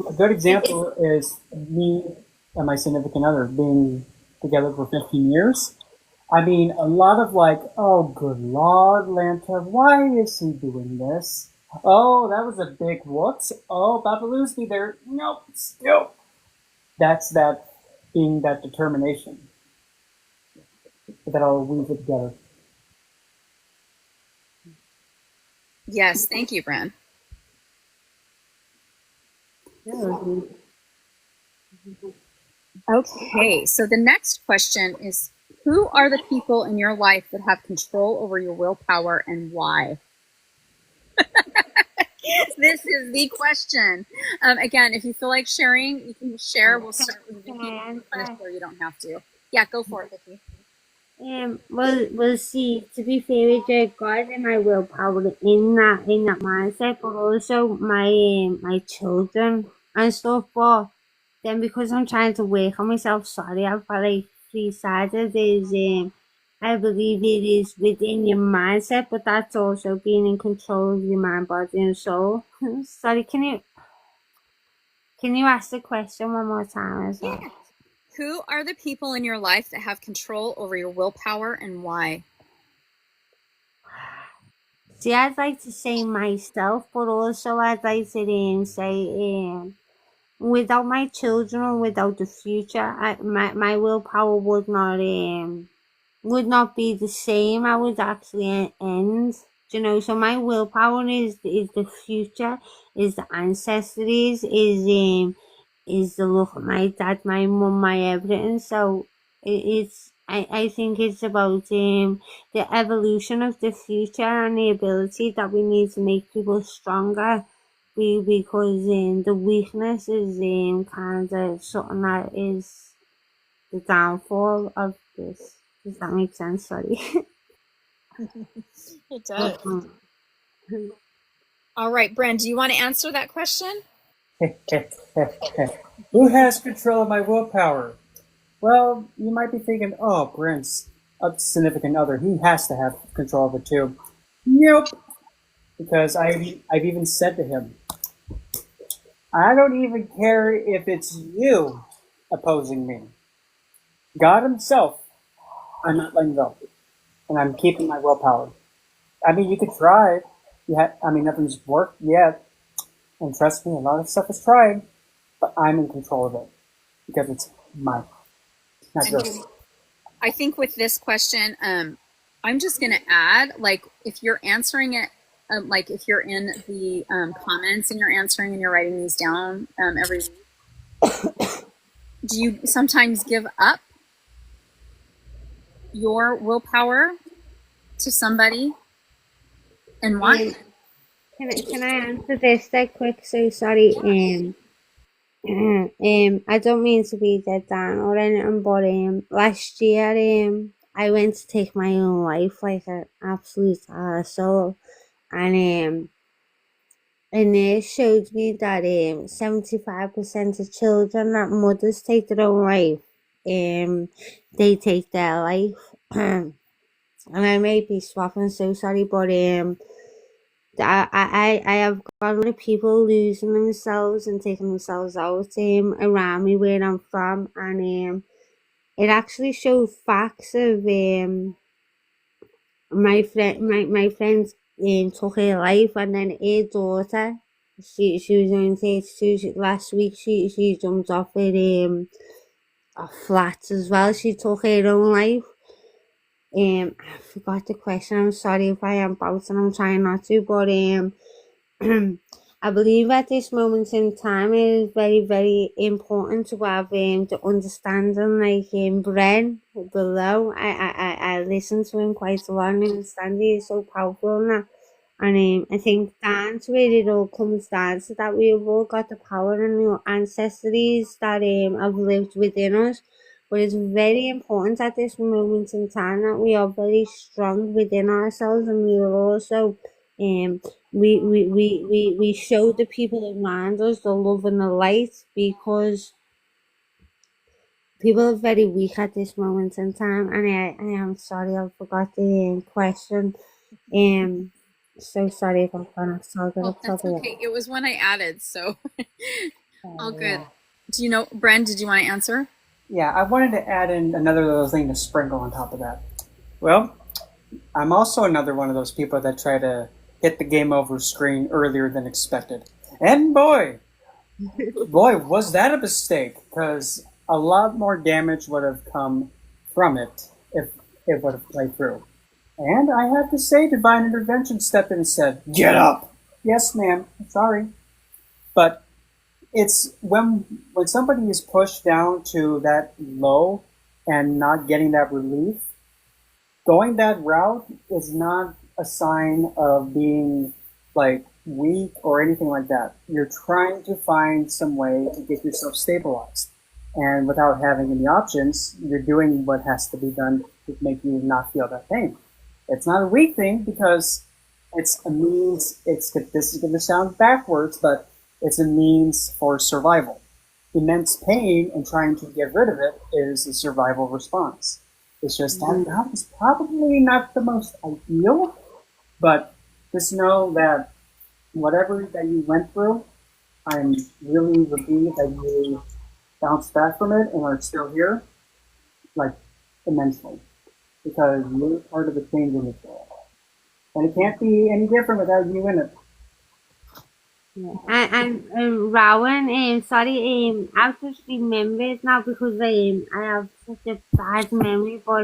A good example is me and my significant other being together for 15 years. I mean, a lot of like, oh, good Lord, Lanta, why is he doing this? Oh, that was a big whoops. Oh, about to lose me there. Nope, still. That's that being that determination that I'll weave it together. Yes, thank you, Bran. Okay, so the next question is, who are the people in your life that have control over your willpower and why? This is the question. Again, if you feel like sharing, you can share. We'll start with Vicky. If you want to share, you don't have to. Yeah, go for it, Vicky. We'll see. To be fair with you, God and my willpower in that mindset, but also my children and stuff. But then because I'm trying to work on myself, sorry, I've got like three sides. There's I believe it is within your mindset, but that's also being in control of your mind, body, and soul. Sorry, can you ask the question one more time as well? Yeah. Who are the people in your life that have control over your willpower and why? See, I'd like to say myself, but also I'd like to say without my children or without the future, my willpower would not be the same. I would actually end. You know, so my willpower is the future, is the ancestries, is the look at my dad, my mum, my everything. So I think it's about the evolution of the future and the ability that we need to make people stronger. Because the weakness is kind of something that is the downfall of this. Does that make sense? Sorry. It does. All right, Bren, do you want to answer that question? Who has control of my willpower? Well, you might be thinking, oh, Brent's a significant other. He has to have control of it too. Nope. Because I've even said to him, I don't even care if it's you opposing me. God himself, I'm not letting go. And I'm keeping my willpower. I mean, you could try. Nothing's worked yet. And trust me, a lot of stuff is tried. But I'm in control of it. Because it's mine. Not yours. I think with this question, I'm just going to add, like, if you're answering it, like if you're in the comments and you're answering and you're writing these down every week, do you sometimes give up your willpower to somebody and why? Can I answer this that quick? So sorry. I don't mean to be dead down or anything, but last year I went to take my own life like an absolute arsehole, and it showed me that 75% of children that mothers take their own life, they take their life. And I may be swapping, so sorry, but I have got a lot of people losing themselves and taking themselves out around me where I'm from, and it actually showed facts of my friends took her life, and then her daughter, she was only 32. Last week she jumped off a flat as well. She took her own life. I forgot the question. I'm sorry if I am bouncing. I'm trying not to, but I believe at this moment in time it is very, very important to have the understanding, like Bren below. I listen to him quite a lot and understand he is so powerful now. And I think down to it all comes down to that we've all got the power and the ancestries that have lived within us. But it's very important at this moment in time that we are very strong within ourselves, and we will also we show the people around us the love and the light, because people are very weak at this moment in time. And I am sorry, I forgot the question. So sorry if I'm going off target. Oh, that's Probably. okay. It was one I added, so all good. Yeah. Do you know, Bren, did you want to answer? Yeah, I wanted to add in another little thing to sprinkle on top of that. Well, I'm also another one of those people that try to hit the game over screen earlier than expected. And boy, was that a mistake, because a lot more damage would have come from it if it would have played through. And I have to say, Divine Intervention stepped in and said, "Get up!" Yes, ma'am, sorry. But it's when somebody is pushed down to that low and not getting that relief, going that route is not a sign of being like weak or anything like that. You're trying to find some way to get yourself stabilized. And without having any options, you're doing what has to be done to make you not feel that pain. It's not a weak thing because it's a means, this is going to sound backwards, but it's a means for survival. Immense pain and trying to get rid of it is a survival response. It's just that route is probably not the most ideal, but just know that whatever that you went through, I'm really relieved that you bounced back from it and are still here, like immensely, because you're part of the change in this world. And it can't be any different without you in it. Yeah. And Rowan, sorry, I've just remembered now because I have such a bad memory. But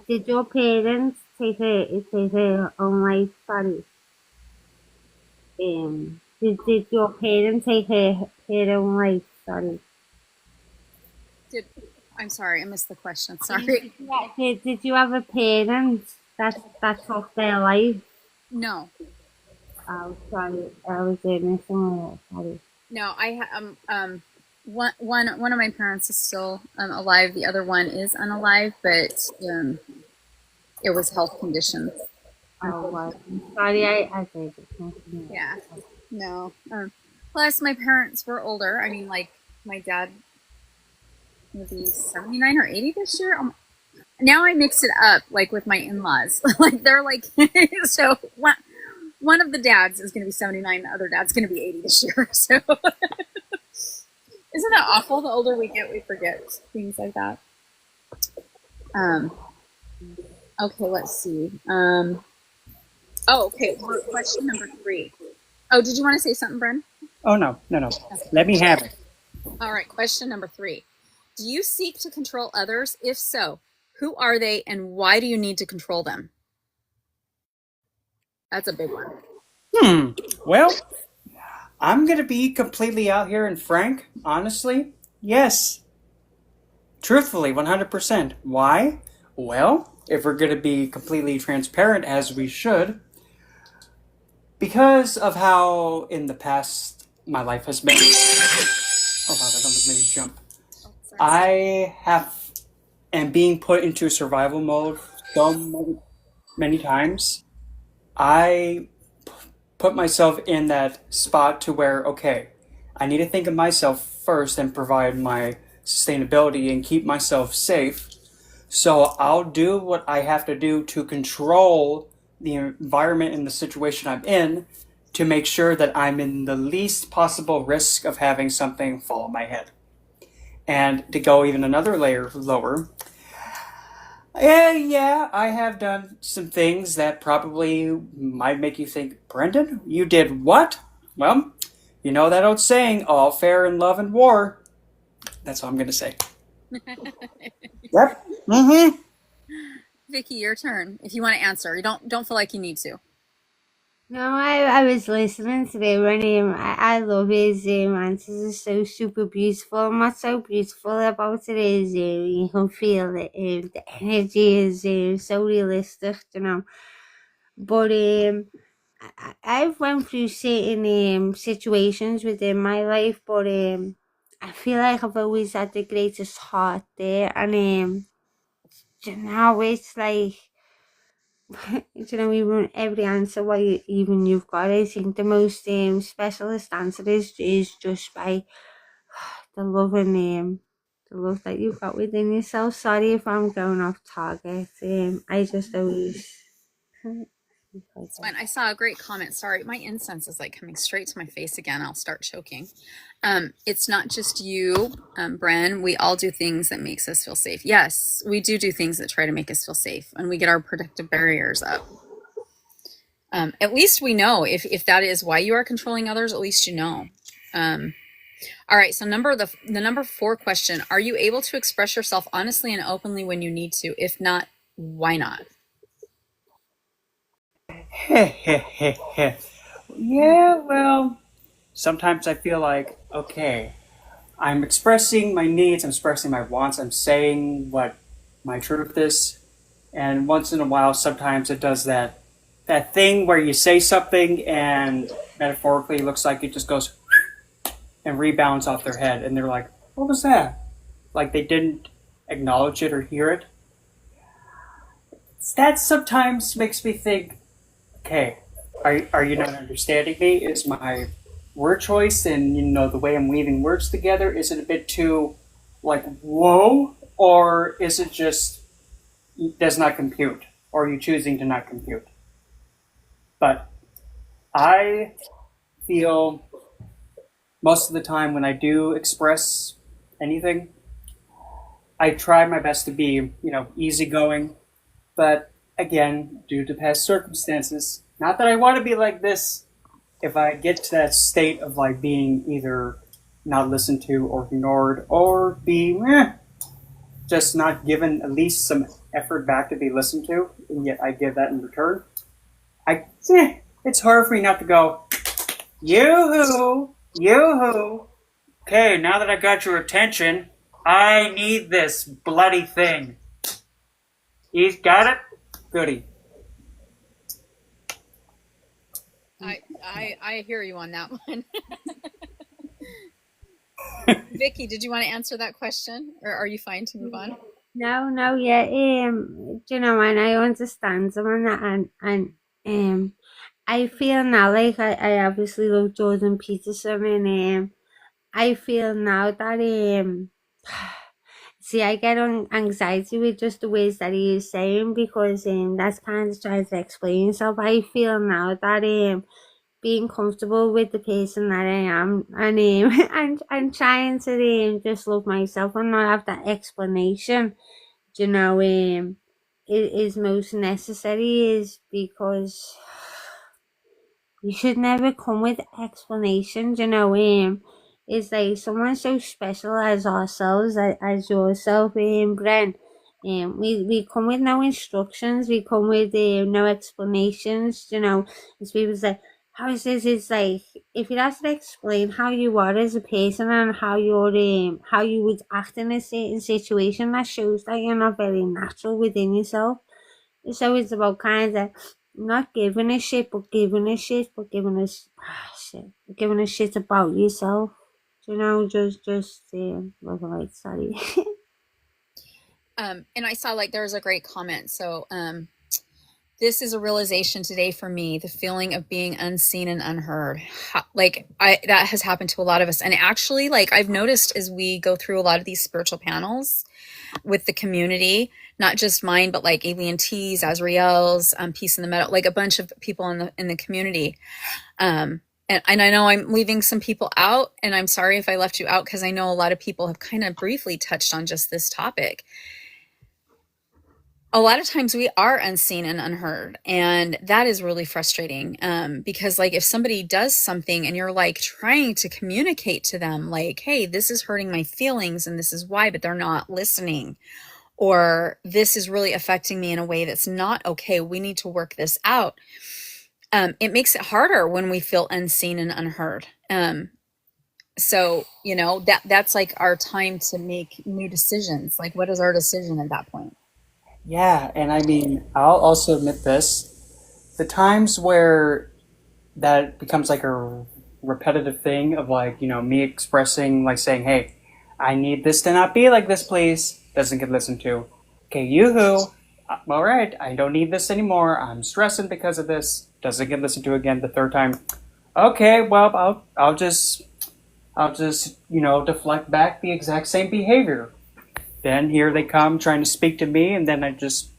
did your parents take a own life? Sorry. Did your parents take her own life? Sorry. I'm sorry, I missed the question. Sorry. Did you have a parent that took their life? No, Oh, sorry, I was missing. Sorry. no, one of my parents is still alive. The other one is unalive, but it was health conditions. Oh, well, sorry, I did. Yeah, no. Plus, my parents were older. I mean, like my dad will be 79 or 80 this year. Now I mix it up like with my in-laws. Like they're like so one of the dads is going to be 79, the other dad's going to be 80 this year. So isn't that awful? The older we get, we forget things like that. Um, okay, let's see. Okay, question number 3. Oh, did you want to say something, Bren? Oh, no. Okay. Let me have it. All right, question number 3. Do you seek to control others? If so, who are they and why do you need to control them? That's a big one. Well, I'm going to be completely out here and frank. Honestly, yes. Truthfully, 100%. Why? Well, if we're going to be completely transparent, as we should, because of how in the past my life has been. Oh wow, that almost made me jump. I am being put into survival mode so many times. I put myself in that spot to where, okay, I need to think of myself first and provide my sustainability and keep myself safe. So I'll do what I have to do to control the environment and the situation I'm in to make sure that I'm in the least possible risk of having something fall on my head. And to go even another layer lower, yeah, I have done some things that probably might make you think, Brendan, you did what? Well, you know that old saying, all fair in love and war. That's all I'm going to say. Yep. Mm-hmm. Vicky, your turn. If you want to answer, you don't feel like you need to. No, I was listening to them and I love his answers are so super beautiful. And what's so beautiful about it is you can feel that the energy is so realistic, you know. But I've went through certain situations within my life, but I feel like I've always had the greatest heart there, and you know, it's like you know, even every answer what even you've got, I think the most specialist answer is just by the love and the love that you've got within yourself. Sorry if I'm going off target. I just always It's fine. I saw a great comment. Sorry, my incense is like coming straight to my face again. I'll start choking. It's not just you, Bren. We all do things that makes us feel safe. Yes, we do things that try to make us feel safe, and we get our protective barriers up. At least we know if that is why you are controlling others. At least you know. All right. So the number 4 question: are you able to express yourself honestly and openly when you need to? If not, why not? Yeah, well, sometimes I feel like, okay, I'm expressing my needs, I'm expressing my wants, I'm saying what my truth is, and once in a while, sometimes it does that thing where you say something and metaphorically it looks like it just goes and rebounds off their head, and they're like, "What was that?" Like they didn't acknowledge it or hear it. That sometimes makes me think, okay, are you not understanding me? Is my word choice and the way I'm weaving words together, is it a bit too like whoa, or is it just does not compute, or are you choosing to not compute? But I feel most of the time when I do express anything, I try my best to be easygoing, but again, due to past circumstances, not that I want to be like this. If I get to that state of like being either not listened to or ignored, or being just not given at least some effort back to be listened to, and yet I give that in return, it's hard for me not to go, yoo-hoo, yoo-hoo. Okay, now that I got your attention, I need this bloody thing. He's got it? Goody. I hear you on that one. Vicky, did you want to answer that question, or are you fine to move on? No, yeah. And I understand them and that, and I feel now like I obviously love Jordan Peterson, and I feel now that see, I get on anxiety with just the words that he is saying, because that's kind of trying to explain. So I feel now that being comfortable with the person that I am, and and trying to just love myself and not have that explanation, it is most necessary, is because you should never come with explanations, it's like someone so special as ourselves, as yourself, Bren. We come with no instructions, we come with no explanations, as people say, how is this? It's like, if you have to explain how you are as a person and how how you would act in a certain situation, that shows that you're not very natural within yourself. So it's about kind of not giving a shit, but giving a shit, but giving a shit, giving a shit about yourself. Just like, sorry. And I saw like there was a great comment. So this is a realization today for me, the feeling of being unseen and unheard. That has happened to a lot of us. And actually, like I've noticed as we go through a lot of these spiritual panels with the community, not just mine, but like Alien T's, Azrael's, Peace in the Meadow, like a bunch of people in the community. And I know I'm leaving some people out, and I'm sorry if I left you out, because I know a lot of people have kind of briefly touched on just this topic. A lot of times we are unseen and unheard, and that is really frustrating, because like if somebody does something and you're like trying to communicate to them like, hey, this is hurting my feelings and this is why, but they're not listening, or this is really affecting me in a way that's not okay, we need to work this out. It makes it harder when we feel unseen and unheard. So that's like our time to make new decisions. Like, what is our decision at that point? Yeah, and I mean, I'll also admit this. The times where that becomes like a repetitive thing of like, me expressing, like saying, hey, I need this to not be like this, please, doesn't get listened to. Okay, yoo-hoo. All right, I don't need this anymore. I'm stressing because of this. Doesn't get listened to again the third time. Okay, well, I'll just deflect back the exact same behavior. Then here they come trying to speak to me, and then I just,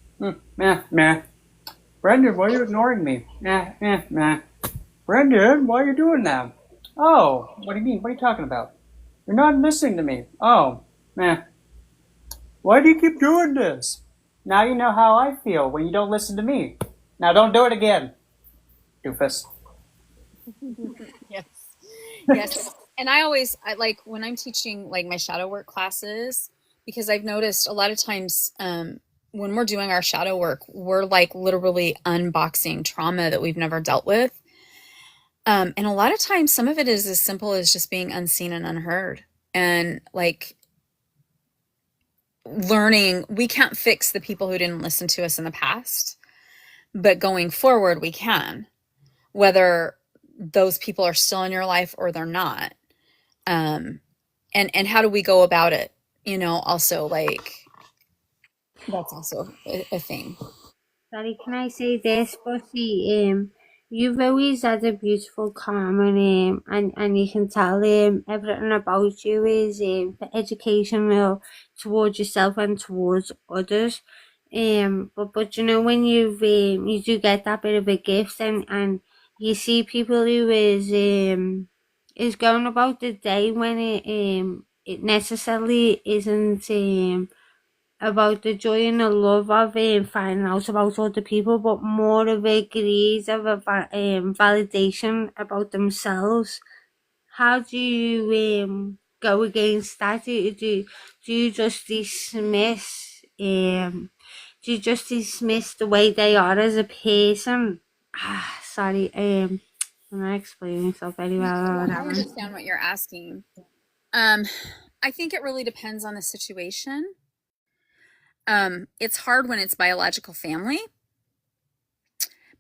meh. Brendan, why are you ignoring me? Nah. Brendan, why are you doing that? Oh, what do you mean? What are you talking about? You're not listening to me. Oh, meh. Why do you keep doing this? Now you know how I feel when you don't listen to me. Now don't do it again, doofus. Yes. Yes. And I like when I'm teaching like my shadow work classes, because I've noticed a lot of times when we're doing our shadow work, we're like literally unboxing trauma that we've never dealt with. And a lot of times, some of it is as simple as just being unseen and unheard. And like learning, we can't fix the people who didn't listen to us in the past, but going forward, we can, whether those people are still in your life or they're not. Um, and how do we go about it? You know, also like that's also a thing. Sorry, can I say this, Bussy? You've always had a beautiful calm and you can tell everything about you is educational towards yourself and towards others. But you know when you do get that bit of a gift and you see people who is going about the day when it necessarily isn't about the joy and the love of finding out about other people, but more of a greed of validation about themselves. How do you go against that? Do you just dismiss do you just dismiss the way they are as a person? Sorry, I'm not explaining myself very well or Yeah, I whatever. understand what you're asking. Um, I think it really depends on the situation. It's hard when it's biological family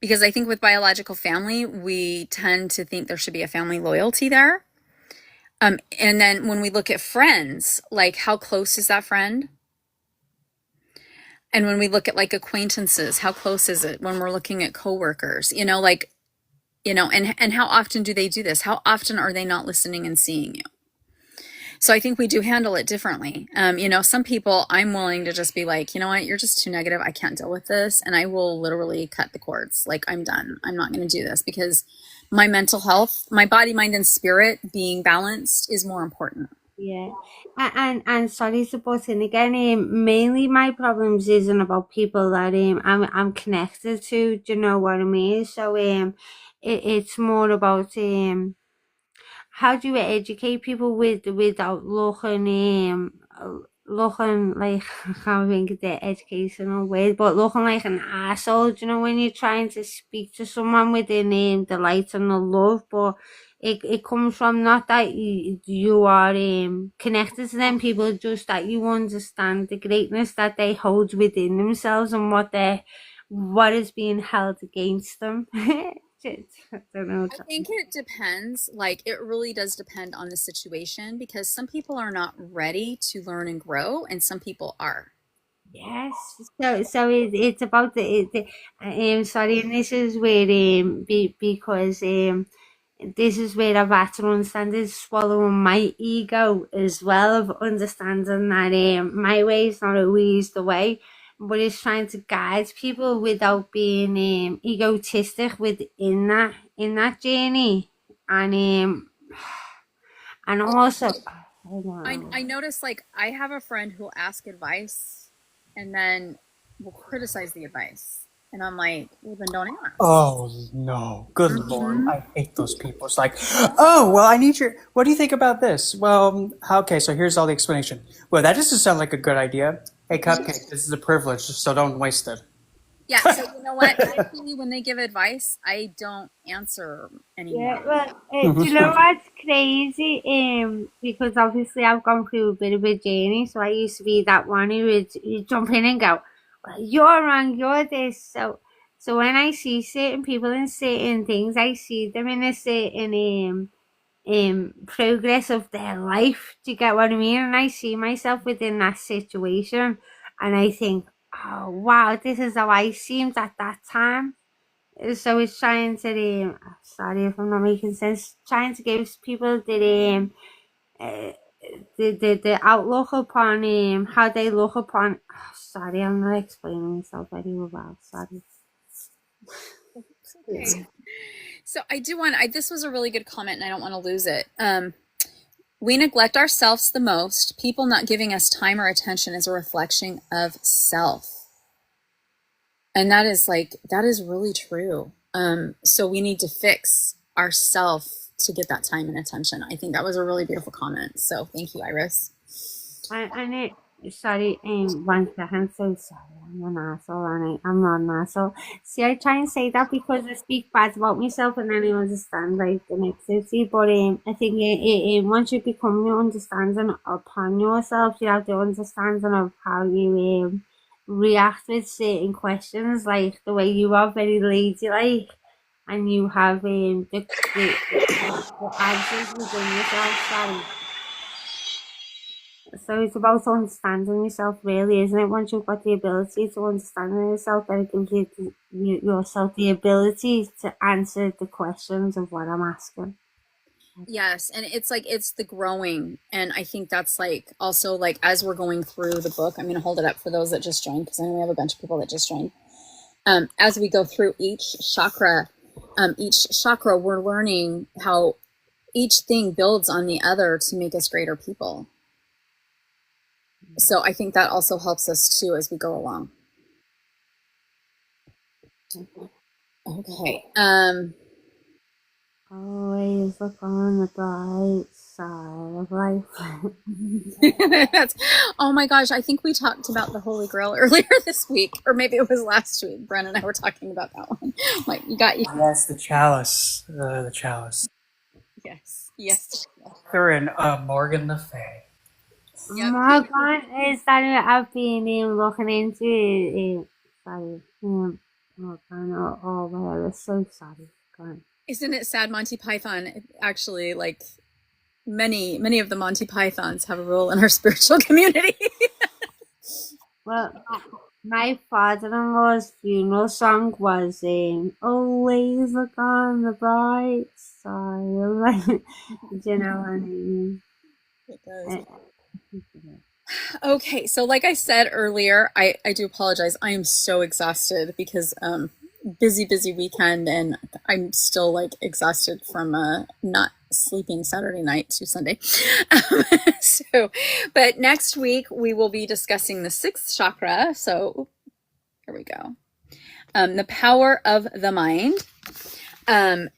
because I think with biological family, we tend to think there should be a family loyalty there. And then when we look at friends, like how close is that friend? And when we look at like acquaintances, how close is it? When we're looking at coworkers, you know, like, you know, and how often do they do this? How often are they not listening and seeing you? So I think we do handle it differently. You know, some people I'm willing to just be like, you know what, you're just too negative. I can't deal with this. And I will literally cut the cords. Like, I'm done. I'm not going to do this because my mental health, my body, mind, and spirit being balanced is more important. Yeah, and sorry to butt in again. Mainly my problems isn't about people that I'm connected to. Do you know what I mean? So it's more about how do you educate people without looking like I can't think of the educational word, but looking like an asshole. You know when you're trying to speak to someone within the light and the love, but it comes from not that you are connected to them people, just that you understand the greatness that they hold within themselves and what is being held against them. I don't know. I think it depends. Like, it really does depend on the situation because some people are not ready to learn and grow, and some people are. Yes, so it's about sorry, and this is where because this is where I've had to understand is swallowing my ego as well of understanding that my way is not always the way, but it's trying to guide people without being egotistic within that in that journey, and and also I don't know. I notice like I have a friend who'll ask advice and then will criticize the advice. And I'm like, well, then don't ask. Oh no, good lord, Hmm. I hate those people. It's like, oh well, I need your. What do you think about this? Well, okay, so here's all the explanation. Well, that doesn't sound like a good idea. Hey, Cupcake, this is a privilege, so don't waste it. Yeah, so you know what? Actually, when they give advice, I don't answer Yeah, anymore. well, do you know what's crazy? Because obviously I've gone through a bit of a journey, so I used to be that one who would jump in and go, "Well, you're wrong, you're this." So when I see certain people and certain things, I see them in a certain progress of their life. Do you get what I mean? And I see myself within that situation, and I think, "Oh wow, this is how I seemed at that time." So it's trying to sorry if I'm not making sense, trying to give people uh, the outlook upon how they look upon sorry, I'm not explaining myself very well, sorry. Okay. So I do want, this was a really good comment and I don't want to lose it. We neglect ourselves the most. People not giving us time or attention is a reflection of self. And that is really true. So we need to fix ourself to get that time and attention. I think that was a really beautiful comment. So thank you, Iris. And sorry, 1 second. So sorry, I'm an asshole, and I'm not an asshole. See, I try and say that because I speak bad about myself, and then I understand like the negativity. But I think once you become your understanding upon yourself, you have the understanding of how you react with certain questions, like the way you are very ladylike, and you have the answers within yourself. Sorry. So it's about understanding yourself, really, isn't it? Once you've got the ability to understand yourself, then it gives yourself the ability to answer the questions of what I'm asking. Yes, and it's the growing, and I think that's like also like as we're going through the book, I'm going to hold it up for those that just joined because I know we have a bunch of people that just joined. As we go through each chakra, we're learning how each thing builds on the other to make us greater people. So I think that also helps us too as we go along. Okay. Always look on the bright side of life. That's, oh my gosh, I think we talked about the Holy Grail earlier this week, or maybe it was last week. Bren and I were talking about that one. Like, you got you. Yes, the chalice. The chalice. Yes. Arthur and Morgan Le Fay. Yep. Morgan is that I've been looking into. Sorry, Morgan. Oh, whatever. So sorry. Go on. Isn't it sad? Monty Python actually, like many of the Monty Pythons have a role in our spiritual community. Well, my father-in-law's funeral song was "Always Look on the Bright Side." Do you know what I mean? It does. Okay, so like I said earlier, I do apologize. I am so exhausted because busy weekend, and I'm still like exhausted from not sleeping Saturday night to Sunday. So, but next week we will be discussing the sixth chakra. So here we go. The power of the mind.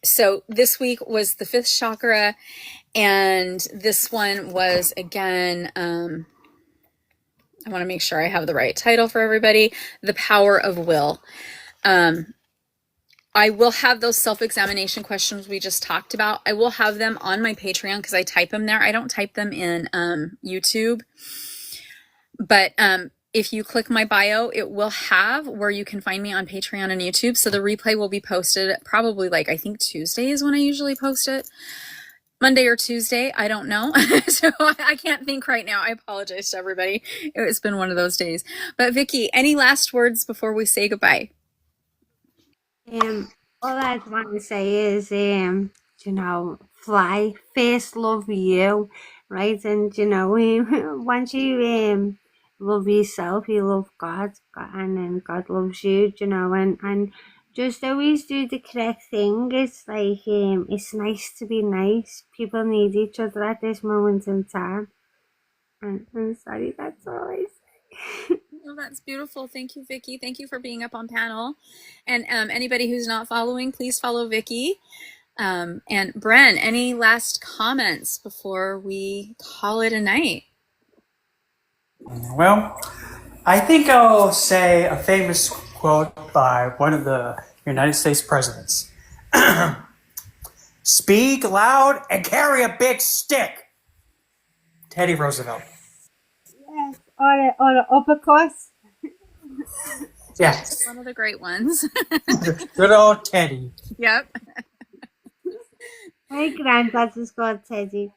So this week was the fifth chakra, and this one was again. I want to make sure I have the right title for everybody. The power of will. I will have those self-examination questions we just talked about. I will have them on my Patreon because I type them there. I don't type them in YouTube. But if you click my bio, it will have where you can find me on Patreon and YouTube. So the replay will be posted probably like, I think Tuesday is when I usually post it. Monday or Tuesday, I don't know. So I can't think right now. I apologize to everybody. It's been one of those days. But Vicky, any last words before we say goodbye? All I want to say is, fly, first love you, right? And once you love yourself, you love God, and then God loves you, and just always do the correct thing. It's like it's nice to be nice. People need each other at this moment in time. And I'm sorry, that's all I say. Well, that's beautiful. Thank you, Vicky. Thank you for being up on panel. And anybody who's not following, please follow Vicky. And Bren, any last comments before we call it a night? Well, I think I'll say a famous quote by one of the United States presidents. Speak loud and carry a big stick. Teddy Roosevelt. Yes, or the uppercuts. Yeah. One of the great ones. Good old Teddy. Yep. My granddad was called Teddy.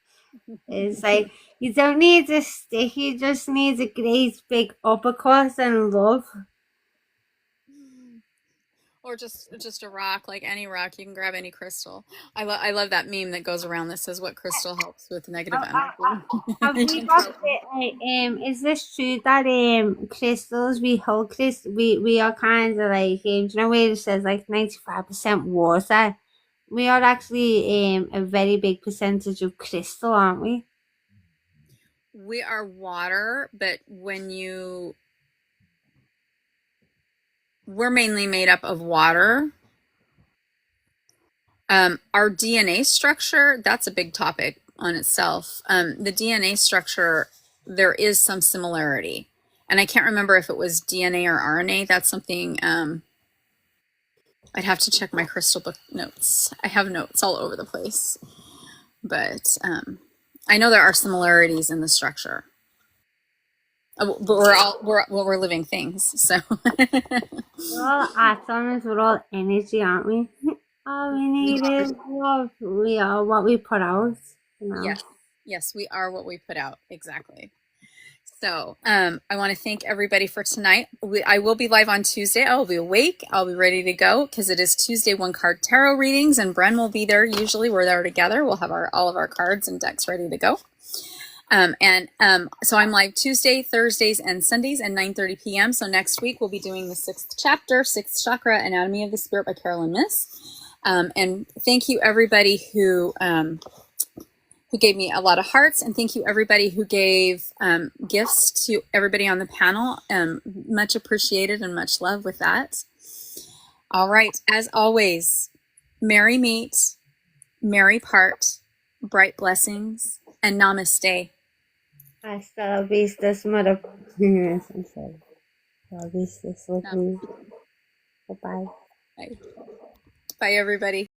It's like you don't need a stick, you just need a great big uppercut and love. Or just a rock, like any rock. You can grab any crystal. I love that meme that goes around that says what crystal helps with negative energy. Have we got it? Is this true that crystals we hold we are kind of like you know where it says like 95% water. We are actually a very big percentage of crystal, aren't we? We are water, but we're mainly made up of water. Our DNA structure, that's a big topic on itself. The DNA structure, there is some similarity. And I can't remember if it was DNA or RNA. That's something I'd have to check my crystal book notes. I have notes all over the place. But I know there are similarities in the structure. But we're living things, so We're all atoms, we're all energy, aren't we? All we need is love. We are what we put out. You know? Yes, we are what we put out. Exactly. So I want to thank everybody for tonight. I will be live on Tuesday. I'll be awake. I'll be ready to go because it is Tuesday 1-card tarot readings, and Bren will be there. Usually we're there together. We'll have all of our cards and decks ready to go. So I'm live Tuesday, Thursdays, and Sundays at 9:30 p.m. So next week we'll be doing the 6th chapter, 6th chakra, Anatomy of the Spirit by Carolyn Miss. And thank you everybody who gave me a lot of hearts, and thank you everybody who gave gifts to everybody on the panel. Much appreciated and much love with that. All right, as always, merry meet, merry part, bright blessings, and namaste. Hasta la vista, mother. Hasta la vista, bye. Bye, everybody.